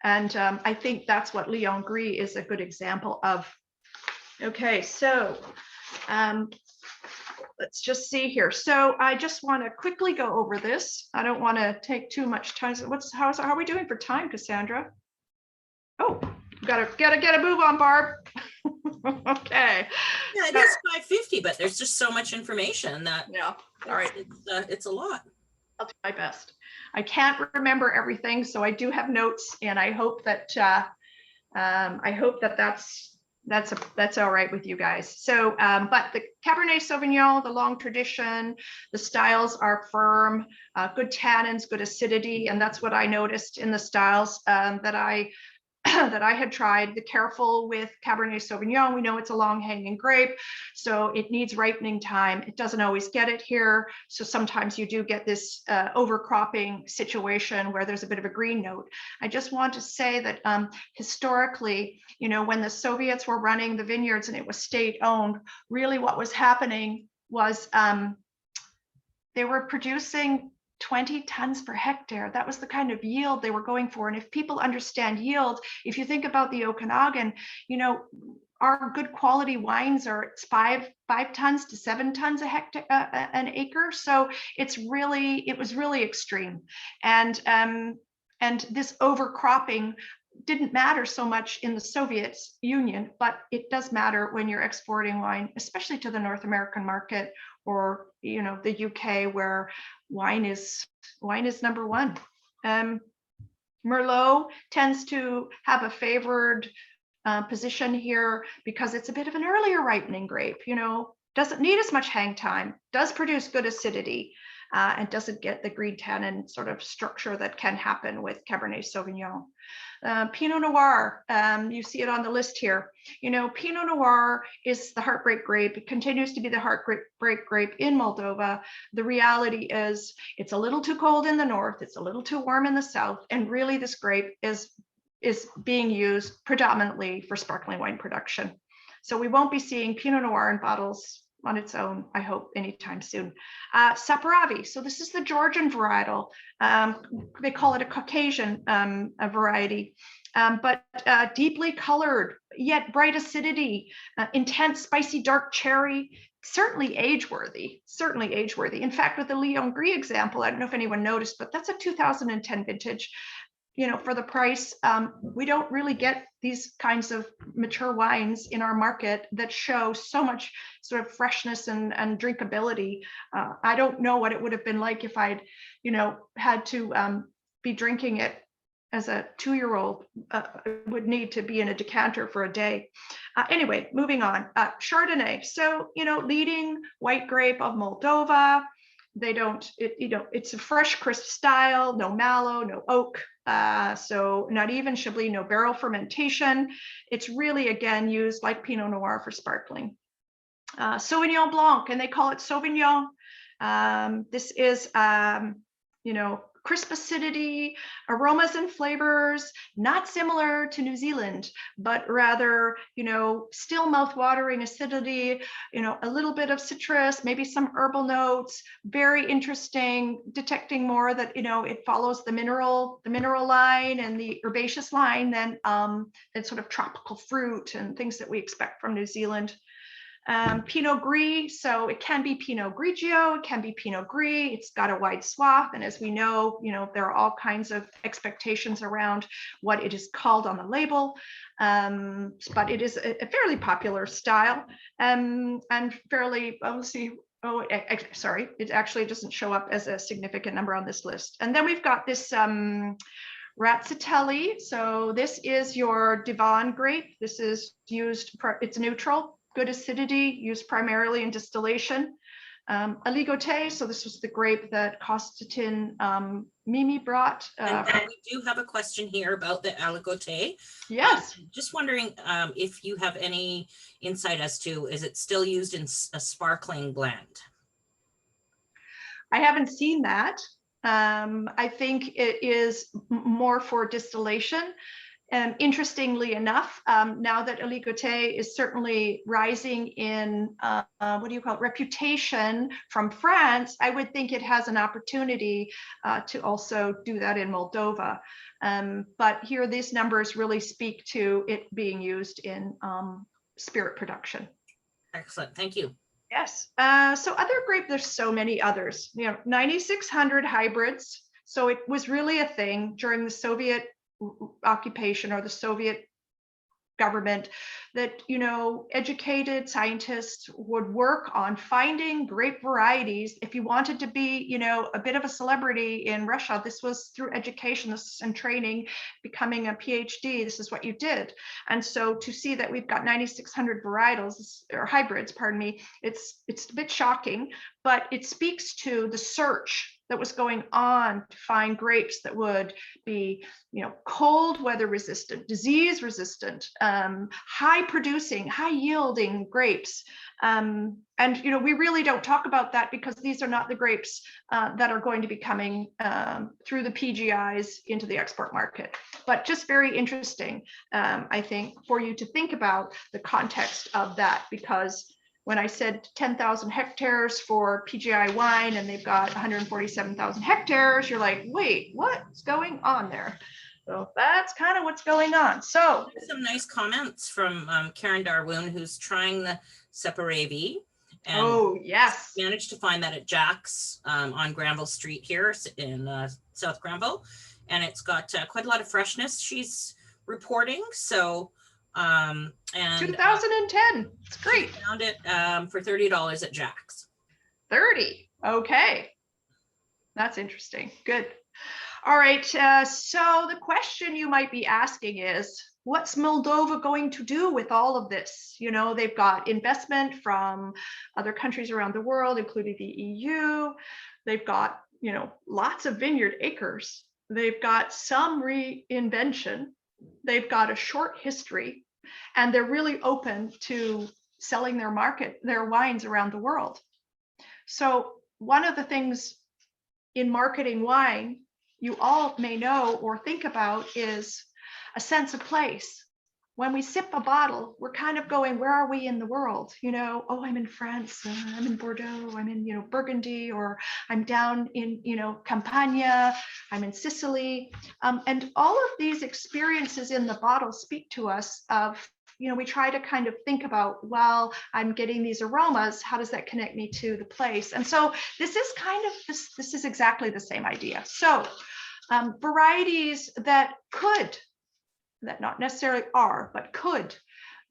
And I think that's what Lyon Gris is a good example of. Okay, so let's just see here. So I just want to quickly go over this. I don't want to take too much time. How are we doing for time, Cassandra? Oh, gotta get a move on, Barb. Okay. Yeah, it is 5:50, but there's just so much information that yeah. All right. It's a lot. I'll do my best. I can't remember everything, so I do have notes, and I hope that that's all right with you guys. So, but the Cabernet Sauvignon, the long tradition, the styles are firm, good tannins, good acidity, and that's what I noticed in the styles that I that I had tried, the careful with Cabernet Sauvignon. We know it's a long hanging grape, so it needs ripening time. It doesn't always get it here. So sometimes you do get this overcropping situation where there's a bit of a green note. I just want to say that historically, when the Soviets were running the vineyards and it was state owned, really what was happening was they were producing 20 tons per hectare. That was the kind of yield they were going for. And if people understand yield, if you think about the Okanagan, our good quality wines are 5 tons to 7 tons a hectare, an acre. So it was really extreme. And this overcropping didn't matter so much in the Soviet Union, but it does matter when you're exporting wine, especially to the North American market, or the UK, where wine is number one. Merlot tends to have a favored position here because it's a bit of an earlier ripening grape. Doesn't need as much hang time, does produce good acidity, and doesn't get the green tannin sort of structure that can happen with Cabernet Sauvignon. Pinot Noir, you see it on the list here. Pinot Noir is the heartbreak grape. It continues to be the heartbreak grape in Moldova. The reality is it's a little too cold in the north, it's a little too warm in the south, and really this grape is being used predominantly for sparkling wine production. So we won't be seeing Pinot Noir in bottles on its own, I hope, anytime soon. Saperavi, so this is the Georgian varietal. They call it a Caucasian variety, but deeply colored, yet bright acidity, intense, spicy, dark cherry, certainly age-worthy. In fact, with the Lyon Gris example, I don't know if anyone noticed, but that's a 2010 vintage. For the price, we don't really get these kinds of mature wines in our market that show so much sort of freshness and drinkability. I don't know what it would have been like if I'd, had to be drinking it as a 2-year-old. Would need to be in a decanter for a day. Anyway, moving on. Chardonnay. So, leading white grape of Moldova. It's a fresh, crisp style, no mallow, no oak. So not even Chablis, no barrel fermentation. It's really, again, used like Pinot Noir for sparkling. Sauvignon Blanc, and they call it Sauvignon. This is, crisp acidity, aromas and flavors, not similar to New Zealand, but rather, still mouth-watering acidity, a little bit of citrus, maybe some herbal notes, very interesting, detecting more that, it follows the mineral line and the herbaceous line than sort of tropical fruit and things that we expect from New Zealand. Pinot Gris, so it can be Pinot Grigio, it can be Pinot Gris. It's got a wide swath, and as we know, there are all kinds of expectations around what it is called on the label, but it is a fairly popular style, and fairly, obviously. Oh, sorry, it actually doesn't show up as a significant number on this list. And then we've got this Razzatelli. So this is your Divan grape. This is used, it's neutral. Good acidity, used primarily in distillation. Aligoté, so this was the grape that Konstantin Mimi brought. And we do have a question here about the Aligoté. Yes. Just wondering if you have any insight as to, is it still used in a sparkling blend? I haven't seen that. I think it is more for distillation. Interestingly enough, now that Aligoté is certainly rising in, reputation from France, I would think it has an opportunity to also do that in Moldova. But here, these numbers really speak to it being used in spirit production. Excellent, thank you. Yes, so other grape, there's so many others, 9,600 hybrids. So it was really a thing during the Soviet occupation or the Soviet government that, educated scientists would work on finding grape varieties. If you wanted to be, a bit of a celebrity in Russia, this was through education, this and training, becoming a PhD, this is what you did. And so to see that we've got 9,600 varietals or hybrids, pardon me, it's a bit shocking, but it speaks to the search that was going on to find grapes that would be, cold weather resistant, disease resistant, high producing, high yielding grapes. And we really don't talk about that because these are not the grapes that are going to be coming through the PGIs into the export market. But just very interesting, I think, for you to think about the context of that, because when I said 10,000 hectares for PGI wine and they've got 147,000 hectares, you're like, wait, what's going on there? So that's kind of what's going on. So some nice comments from Karen Darwoon, who's trying the Separavi. And oh, yes. Managed to find that at Jack's on Granville Street here in South Granville. And it's got quite a lot of freshness, she's reporting. So, and 2010, it's great. Found it for $30 at Jack's. 30, okay. That's interesting, good. All right, so the question you might be asking is, what's Moldova going to do with all of this? They've got investment from other countries around the world, including the EU. They've got, lots of vineyard acres. They've got some reinvention. They've got a short history, and they're really open to selling their wines around the world. So one of the things in marketing wine you all may know or think about is a sense of place. When we sip a bottle, we're kind of going, where are we in the world? Oh, I'm in France, I'm in Bordeaux, I'm in, Burgundy, or I'm down in, Campania, I'm in Sicily. And all of these experiences in the bottle speak to us of, we try to kind of think about, well, I'm getting these aromas, how does that connect me to the place? And so this is kind of, this is exactly the same idea. So varieties that not necessarily are, but could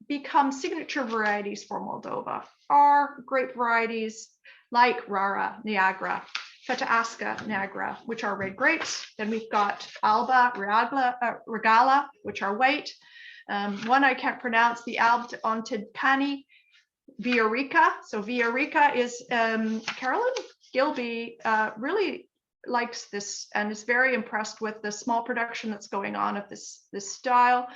become signature varieties for Moldova are grape varieties like Rara, Niagara, Fetaasca, Niagara, which are red grapes. Then we've got Alba, Regala, which are white. One I can't pronounce, the Alba Ontedcani, Villarica. So Villarica is Carolyn Gilby really likes this and is very impressed with the small production that's going on of this style,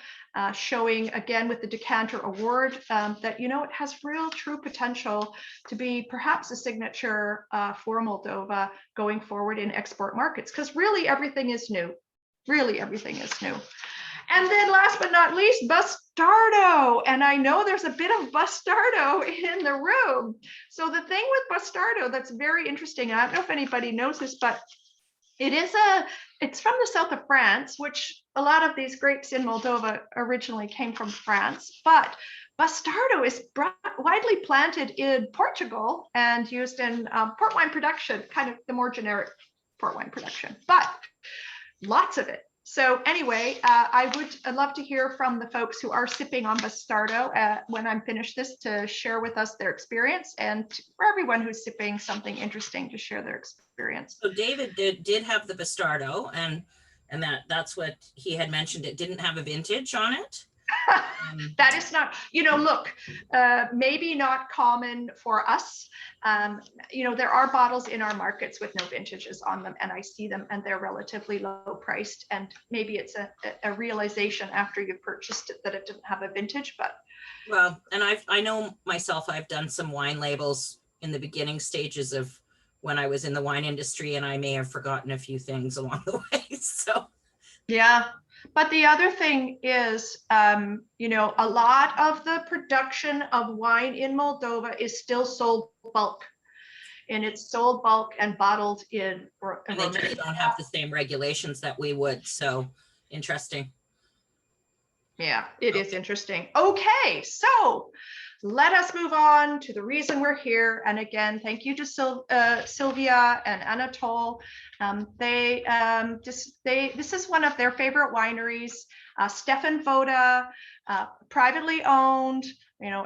showing again with the Decanter Award that it has real true potential to be perhaps a signature for Moldova going forward in export markets, because really everything is new. Really everything is new. And then last but not least, Bastardo. And I know there's a bit of Bastardo in the room. So the thing with Bastardo that's very interesting, and I don't know if anybody knows this, but it's from the south of France, which a lot of these grapes in Moldova originally came from France. But Bastardo is widely planted in Portugal and used in port wine production, kind of the more generic port wine production, but lots of it. So anyway, I'd love to hear from the folks who are sipping on Bastardo when I'm finished this, to share with us their experience, and for everyone who's sipping something interesting to share their experience. So David did have the Bastardo, and that's what he had mentioned. It didn't have a vintage on it. That is not, look, maybe not common for us. There are bottles in our markets with no vintages on them, and I see them and they're relatively low priced, and maybe it's a realization after you've purchased it that it didn't have a vintage. But well, and I know myself, I've done some wine labels in the beginning stages of when I was in the wine industry, and I may have forgotten a few things along the way. So yeah. But the other thing is, a lot of the production of wine in Moldova is still sold bulk, and it's sold bulk and bottled in. And they just don't have the same regulations that we would. So interesting. Yeah, it is interesting. Okay, so let us move on to the reason we're here. And again, thank you to Sylvia and Anatole. This is one of their favorite wineries, Stefan Voda, privately owned,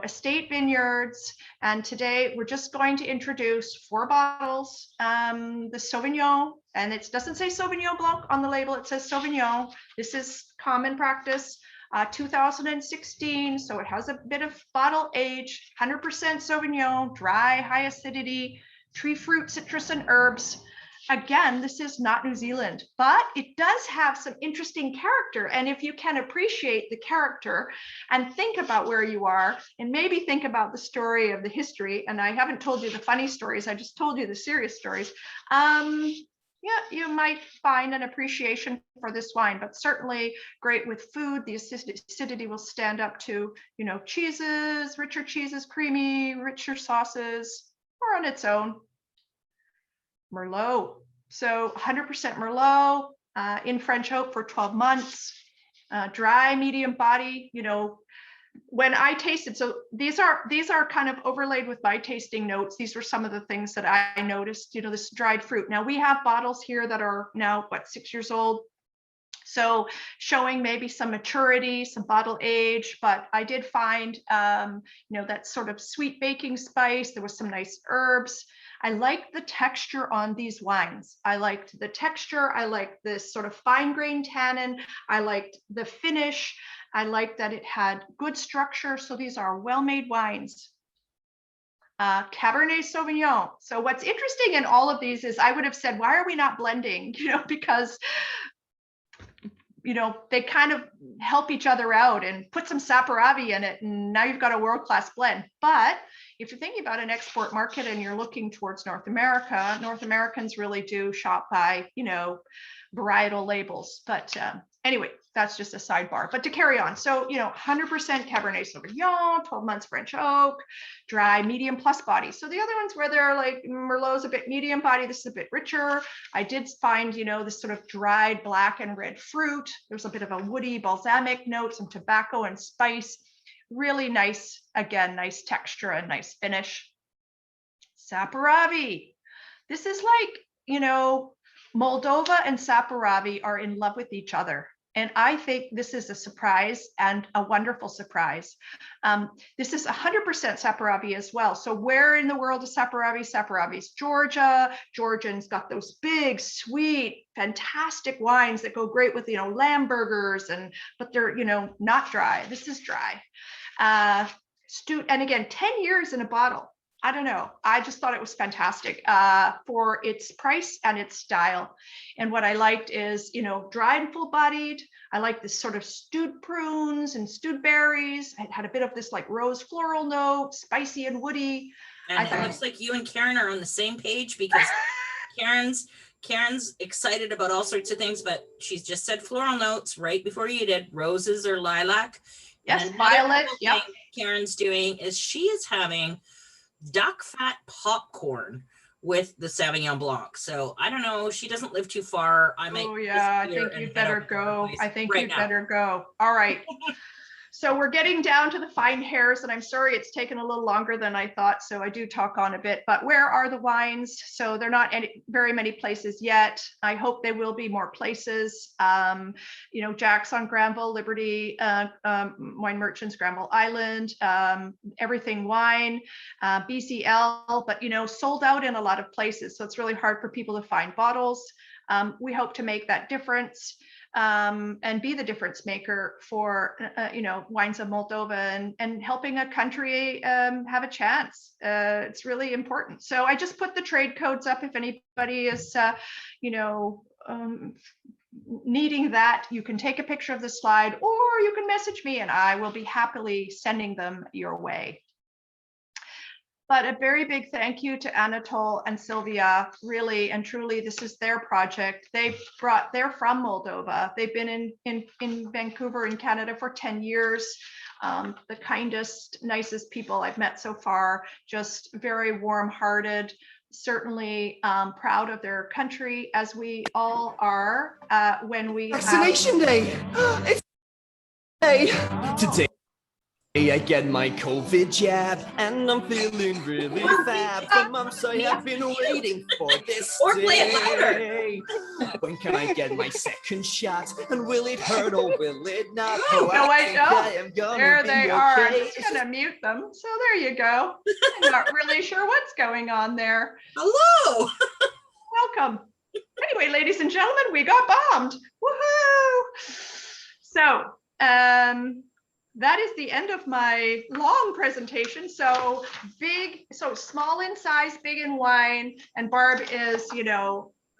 estate vineyards. And today we're just going to introduce 4 bottles, the Sauvignon, and it doesn't say Sauvignon Blanc on the label, it says Sauvignon. This is common practice. 2016, so it has a bit of bottle age, 100% Sauvignon, dry, high acidity, tree fruit, citrus, and herbs. again, this is not New Zealand, but it does have some interesting character. And if you can appreciate the character and think about where you are, and maybe think about the story of the history, and I haven't told you the funny stories, I just told you the serious stories. Yeah, you might find an appreciation for this wine, but certainly great with food. The acidity will stand up to, cheeses, richer cheeses, creamy, richer sauces, or on its own. Merlot. So 100% Merlot in French oak for 12 months, dry, medium body, when I tasted, so these are kind of overlaid with my tasting notes. These were some of the things that I noticed, this dried fruit. Now we have bottles here that are now, 6 years old. So showing maybe some maturity, some bottle age, but I did find, that sort of sweet baking spice. There was some nice herbs. I liked the texture on these wines. I liked the texture. I liked this sort of fine grained tannin. I liked the finish. I liked that it had good structure. So these are well-made wines. Cabernet Sauvignon. So what's interesting in all of these is I would have said, why are we not blending? Because they kind of help each other out, and put some Saperavi in it, and now you've got a world-class blend. But if you're thinking about an export market and you're looking towards North America, North Americans really do shop by, varietal labels. But anyway, that's just a sidebar. But to carry on, so 100% Cabernet Sauvignon, 12 months French oak, dry, medium plus body. So the other ones where they're like Merlot's a bit medium body, this is a bit richer. I did find this sort of dried black and red fruit. There's a bit of a woody balsamic note, some tobacco and spice. Really nice, again, nice texture and nice finish. Saperavi. This is like, Moldova and Saperavi are in love with each other. And I think this is a surprise, and a wonderful surprise. This is 100% Saperavi as well. So where in the world is Saperavi? Saperavi's Georgia. Georgians got those big, sweet, fantastic wines that go great with, lamb burgers, but they're, not dry. This is dry. And again, 10 years in a bottle. I don't know. I just thought it was fantastic for its price and its style. And what I liked is, dry and full bodied. I like this sort of stewed prunes and stewed berries. It had a bit of this like rose floral note, spicy and woody. And it looks like you and Karen are on the same page, because Karen's excited about all sorts of things, but she's just said floral notes right before you did, roses or lilac. Yes, violet. Yep. Karen's doing is she is having duck fat popcorn with the Sauvignon Blanc. So I don't know. She doesn't live too far. I think you'd better go. Better go. All right. So we're getting down to the fine hairs, and I'm sorry it's taken a little longer than I thought, so I do talk on a bit. But where are the wines? So they're not very many places yet. I hope they will be more places. Jack's on Granville, Liberty, Wine Merchants, Granville Island, Everything Wine, BCL, but sold out in a lot of places. So it's really hard for people to find bottles. We hope to make that difference. And be the difference maker for, wines of Moldova, and helping a country have a chance. It's really important. So I just put the trade codes up if anybody is, needing that. You can take a picture of the slide, or you can message me, and I will be happily sending them your way. But a very big thank you to Anatole and Sylvia. Really and truly, this is their project. They're from Moldova. They've been in Vancouver in Canada for 10 years. The kindest, nicest people I've met so far, just very warm-hearted, certainly proud of their country, as we all are when we Vaccination Day! It's day! Today I get my COVID jab, and I'm feeling really fab. For months I have been waiting for this day. When can I get my second shot? And will it hurt or will it not? No, I don't. There they are. I'm just gonna mute them. So there you go. I'm not really sure what's going on there. Hello. Welcome. Anyway, ladies and gentlemen, we got bombed. Woohoo! So, that is the end of my long presentation. So small in size, big in wine, and Barb is,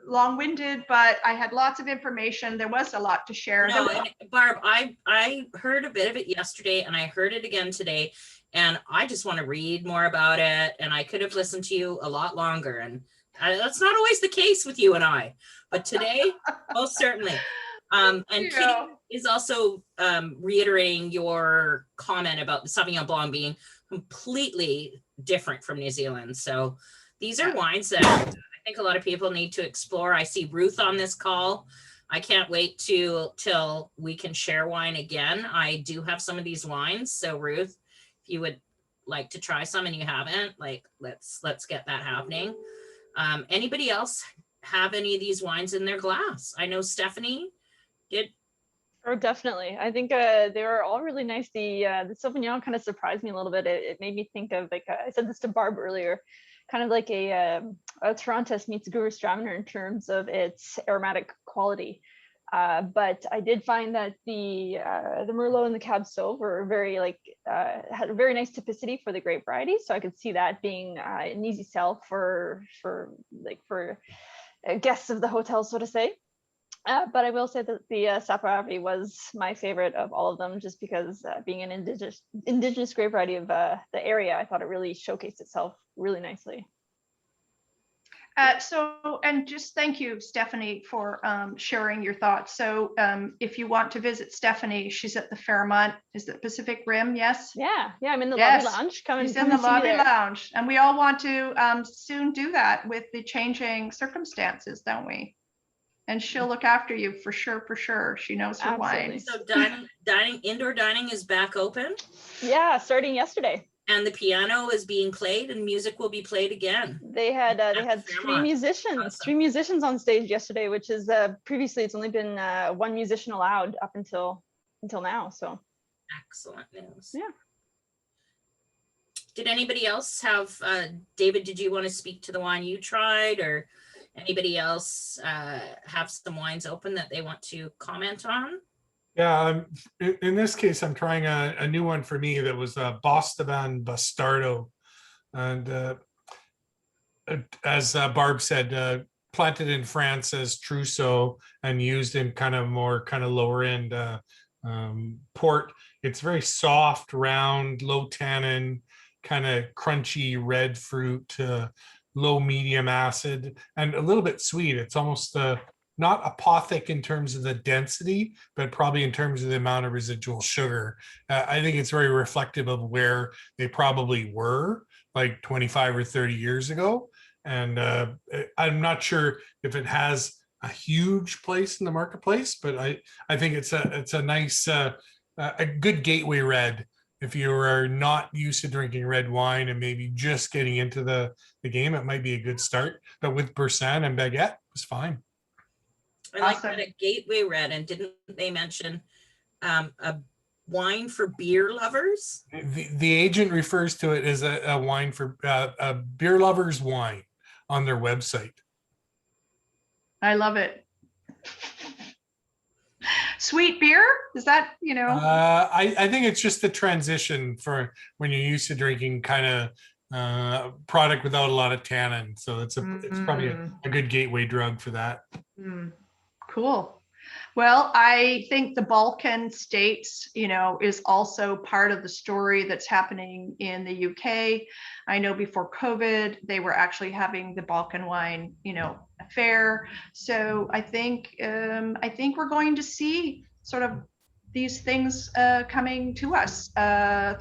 long-winded, but I had lots of information. There was a lot to share. No, and Barb, I heard a bit of it yesterday and I heard it again today, and I just want to read more about it, and I could have listened to you a lot longer, and that's not always the case with you and I, but today, most certainly. And Kitty is also reiterating your comment about the Sauvignon Blanc being completely different from New Zealand. So these are wines that I think a lot of people need to explore. I see Ruth on this call. I can't wait till we can share wine again. I do have some of these wines. So Ruth, if you would like to try some and you haven't, like, let's get that happening. Anybody else have any of these wines in their glass? I know Stephanie did. Oh, definitely. I think they were all really nice. The Sauvignon kind of surprised me a little bit. It made me think of, like, I said this to Barb earlier, kind of like a Torontes meets Gewürztraminer in terms of its aromatic quality. But I did find that the Merlot and the Cab Sauv were very, like, had a very nice typicity for the grape variety. So I could see that being an easy sell for guests of the hotel, so to say. But I will say that the Saperavi was my favorite of all of them, just because being an indigenous grape variety of the area, I thought it really showcased itself really nicely. And just thank you, Stephanie, for sharing your thoughts. So if you want to visit Stephanie, she's at the Fairmont, is it Pacific Rim? Yes. Yeah, I'm in the lobby lounge. She's in the lobby lounge, and we all want to soon do that with the changing circumstances, don't we? And she'll look after you for sure. She knows her wine. So indoor dining is back open? Yeah, starting yesterday. And the piano is being played and music will be played again. They had three musicians on stage yesterday, which is previously it's only been one musician allowed up until now. So excellent news. Yeah. Did anybody else have David, did you want to speak to the wine you tried, or anybody else have some wines open that they want to comment on? Yeah, in this case, I'm trying a new one for me that was Bostavan Bastardo. And as Barb said, planted in France as Trousseau and used in kind of lower end port. It's very soft, round, low tannin, kind of crunchy red fruit, low medium acid, and a little bit sweet. It's almost not apothic in terms of the density, but probably in terms of the amount of residual sugar. I think it's very reflective of where they probably were like 25 or 30 years ago. And I'm not sure if it has a huge place in the marketplace, but I think it's a nice, a good gateway red. If you are not used to drinking red wine and maybe just getting into the game, it might be a good start. But with Boursin and Baguette, it's fine. I like that, a gateway red. And didn't they mention a wine for beer lovers? The agent refers to it as a wine for a beer lovers wine on their website. I love it. Sweet beer? Is that, I think it's just the transition for when you're used to drinking kind of product without a lot of tannin. So it's probably a good gateway drug for that. Cool. Well, I think the Balkan states, is also part of the story that's happening in the UK. I know before COVID, they were actually having the Balkan wine, fair. So I think we're going to see sort of these things coming to us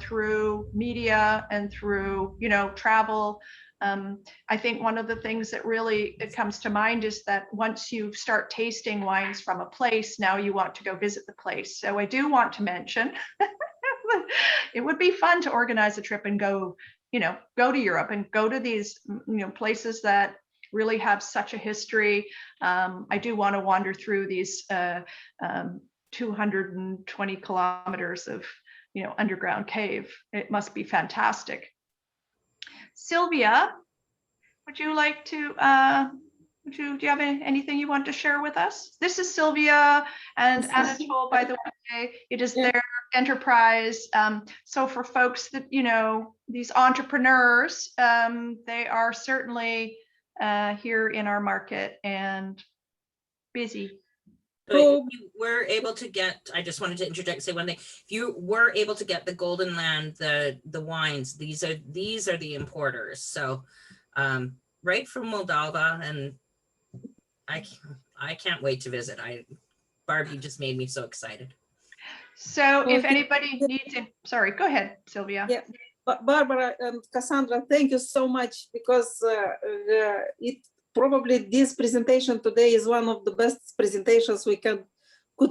through media and through, travel. I think one of the things that really comes to mind is that once you start tasting wines from a place, now you want to go visit the place. So I do want to mention, it would be fun to organize a trip and go to Europe and go to these, places that really have such a history. I do want to wander through these 220 kilometers of, underground cave. It must be fantastic. Sylvia, would you like to, do you have anything you want to share with us? This is Sylvia and Anatole, by the way. It is their enterprise. So for folks that, these entrepreneurs, they are certainly here in our market and busy. But if you were able to get, I just wanted to interject, say one thing. If you were able to get the Golden Land, the wines, these are the importers. So right from Moldova, and I can't wait to visit. Barb, you just made me so excited. So if anybody needs it, sorry, go ahead, Sylvia. Yeah, Barbara and Cassandra, thank you so much, because it probably this presentation today is one of the best presentations we could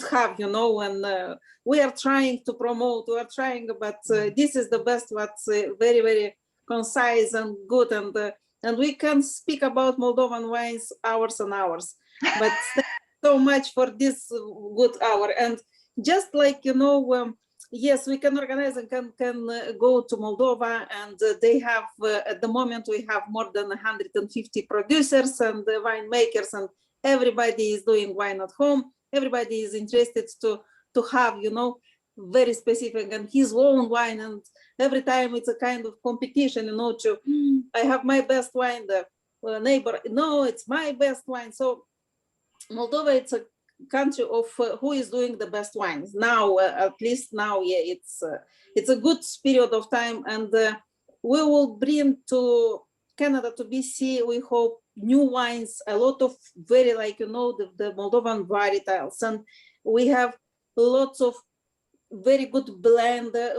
have, you know, and we are trying to promote, but this is the best, what's very, very concise and good, and we can speak about Moldovan wines hours and hours, but thank you so much for this good hour. And just like, you know, yes, we can organize and can go to Moldova, and they have, at the moment, we have more than 150 producers and winemakers, and everybody is doing wine at home. Everybody is interested to have, you know, very specific and his own wine, and every time it's a kind of competition, you know, I have my best wine, the neighbor, no, it's my best wine. So Moldova, it's a country of who is doing the best wines now, at least now. Yeah, it's a good period of time, and we will bring to Canada, to BC, we hope, new wines, a lot of very, like, you know, the Moldovan varietals, and we have lots of very good blended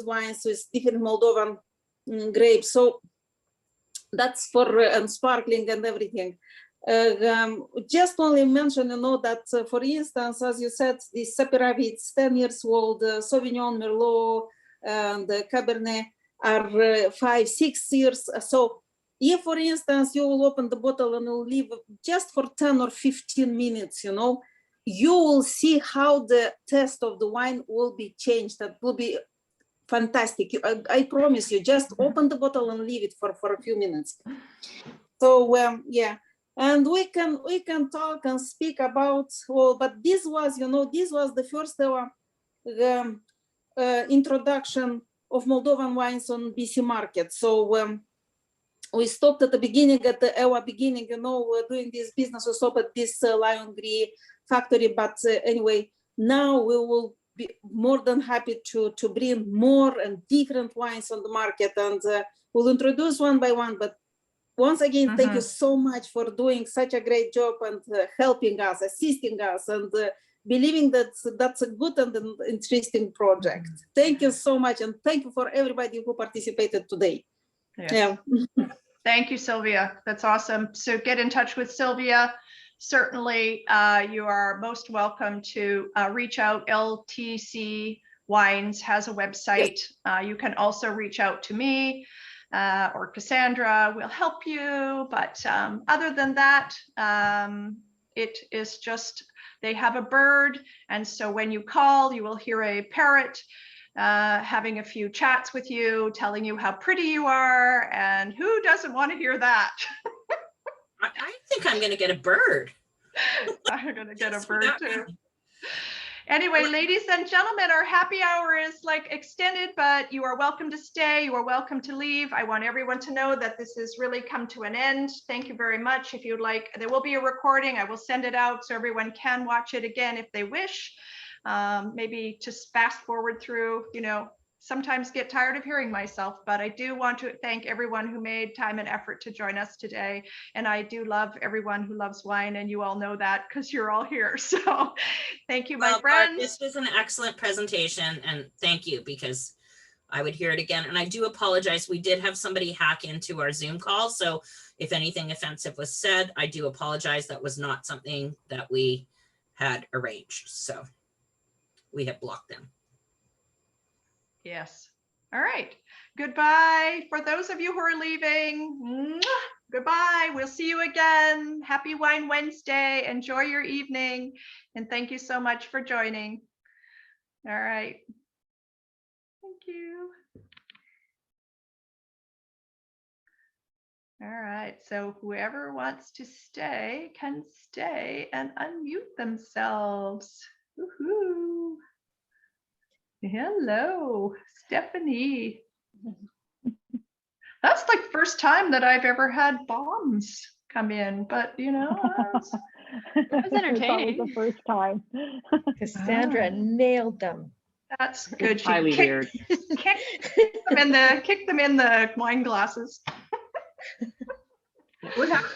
wines with different Moldovan grapes. So that's for and sparkling and everything. Just only mention, you know, that for instance, as you said, the Saperavi, it's 10 years old, Sauvignon, Merlot, and Cabernet are 5-6 years. So if, for instance, you will open the bottle and you'll leave just for 10 or 15 minutes, you know, you will see how the taste of the wine will be changed. That will be fantastic. I promise you, just open the bottle and leave it for a few minutes. So yeah. And we can talk and speak about, well, but this was, you know, this was the first introduction of Moldovan wines on BC market. So we stopped at the beginning, our beginning, you know, we're doing this business. We stopped at this Lion Gris factory, but anyway, now we will be more than happy to bring more and different wines on the market, and we'll introduce one by one. But once again, thank you so much for doing such a great job and helping us, assisting us, and believing that that's a good and an interesting project. Thank you so much, and thank you for everybody who participated today. Yes. Yeah. Thank you, Sylvia. That's awesome. So get in touch with Sylvia. Certainly, you are most welcome to reach out. LTC Wines has a website. Yes. You can also reach out to me. Or Cassandra will help you, but other than that, it is just, they have a bird, and so when you call, you will hear a parrot having a few chats with you, telling you how pretty you are, and who doesn't want to hear that? I think I'm going to get a bird. I'm going to get a bird too. Anyway, ladies and gentlemen, our happy hour is like extended, but you are welcome to stay. You are welcome to leave. I want everyone to know that this has really come to an end. Thank you very much. If you'd like, there will be a recording. I will send it out so everyone can watch it again if they wish. Maybe just fast forward through, you know, sometimes get tired of hearing myself, but I do want to thank everyone who made time and effort to join us today. And I do love everyone who loves wine, and you all know that because you're all here. So thank you, my friends. Barb, this was an excellent presentation, and thank you, because I would hear it again. And I do apologize. We did have somebody hack into our Zoom call. So if anything offensive was said, I do apologize. That was not something that we had arranged. So we have blocked them. Yes. All right. Goodbye. For those of you who are leaving, goodbye. We'll see you again. Happy Wine Wednesday. Enjoy your evening. And thank you so much for joining. All right. Thank you. All right. So whoever wants to stay can stay and unmute themselves. Woohoo. Hello, Stephanie. That's like first first time that I've ever had bombs come in, but you know, was It's always entertaining. the first time. Cassandra nailed them. that's good. It's highly weird. Kick them in the wine glasses. What happened?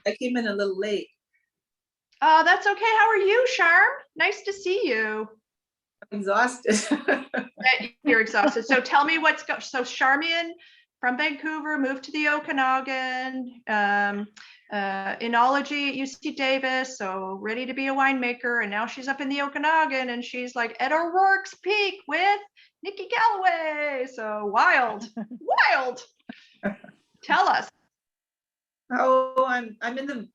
I came in a little late. That's okay. How are you, Charm? Nice to see you. I'm exhausted. You're exhausted. So tell me so Charmian from Vancouver moved to the Okanagan, enology at UC Davis, so ready to be a winemaker. And now she's up in the Okanagan and she's like at O'Rourke's Peak with Nikki Galloway. So wild, wild. Tell us. Oh, I'm in the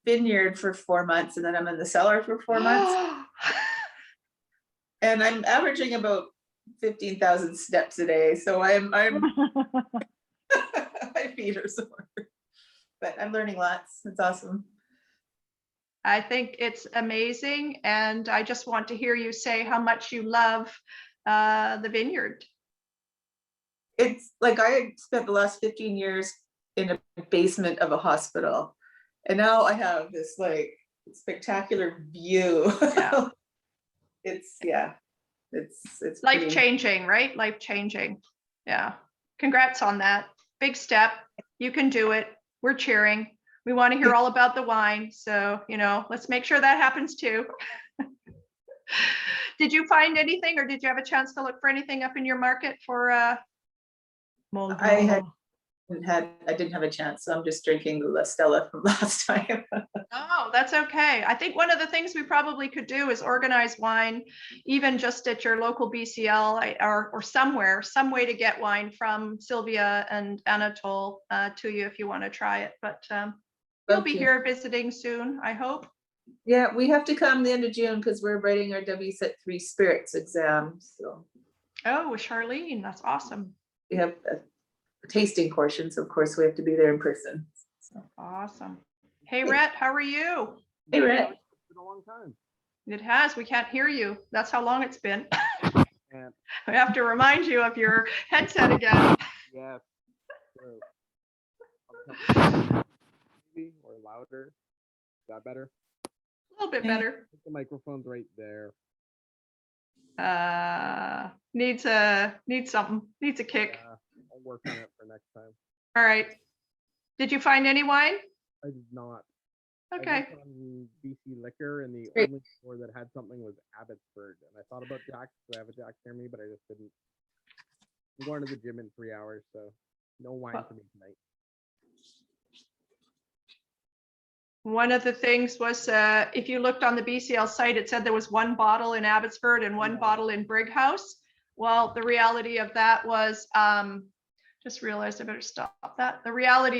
vineyard for 4 months and then I'm in the cellar for 4 months. And I'm averaging about 15,000 steps a day. So I'm my feet are sore. But I'm learning lots. It's awesome. I think it's amazing. And I just want to hear you say how much you love the vineyard. It's like I spent the last 15 years in a basement of a hospital. And now I have this like spectacular view. Yeah. It's Life pretty- changing, right? Life changing. Yeah. Congrats on that. Big step. You can do it. We're cheering. We want to hear all about the wine. So, you know, let's make sure that happens too. Did you find anything or did you have a chance to look for anything up in your market for Moldova? I didn't have a chance, so I'm just drinking the La Stella from last time. Oh, that's okay. I think one of the things we probably could do is organize wine, even just at your local BCL or somewhere, some way to get wine from Sylvia and Anatole to you if you want to try it. But we'll be Okay. here visiting soon, I hope. Yeah, we have to come the end of June because we're writing our WSET 3 spirits exam. So Oh, with Charlene, that's awesome. we have a tasting portion, so of course we have to be there in person. So. Awesome. Hey, Rhett, how are you? Hey, Rhett. It's been a long time. It has. We can't hear you. That's how long it's been. And I have to remind you of your headset again. yes, maybe or louder. Is that better? A little bit better. I think the microphone's right there. Needs something. Needs a kick. I'll work on it for next time. All right. Did you find any wine? I did not. Okay. I looked on BC Liquor, and the Great. only store that had something was Abbotsford. And I thought about Jack's, so I have a Jack near me, but I just didn't. I'm going to the gym in 3 hours, so no wine for me tonight. One of the things was if you looked on the BCL site, it said there was one bottle in Abbotsford and one bottle in Brighouse. Well, the reality of that was, just realized I better stop that. The reality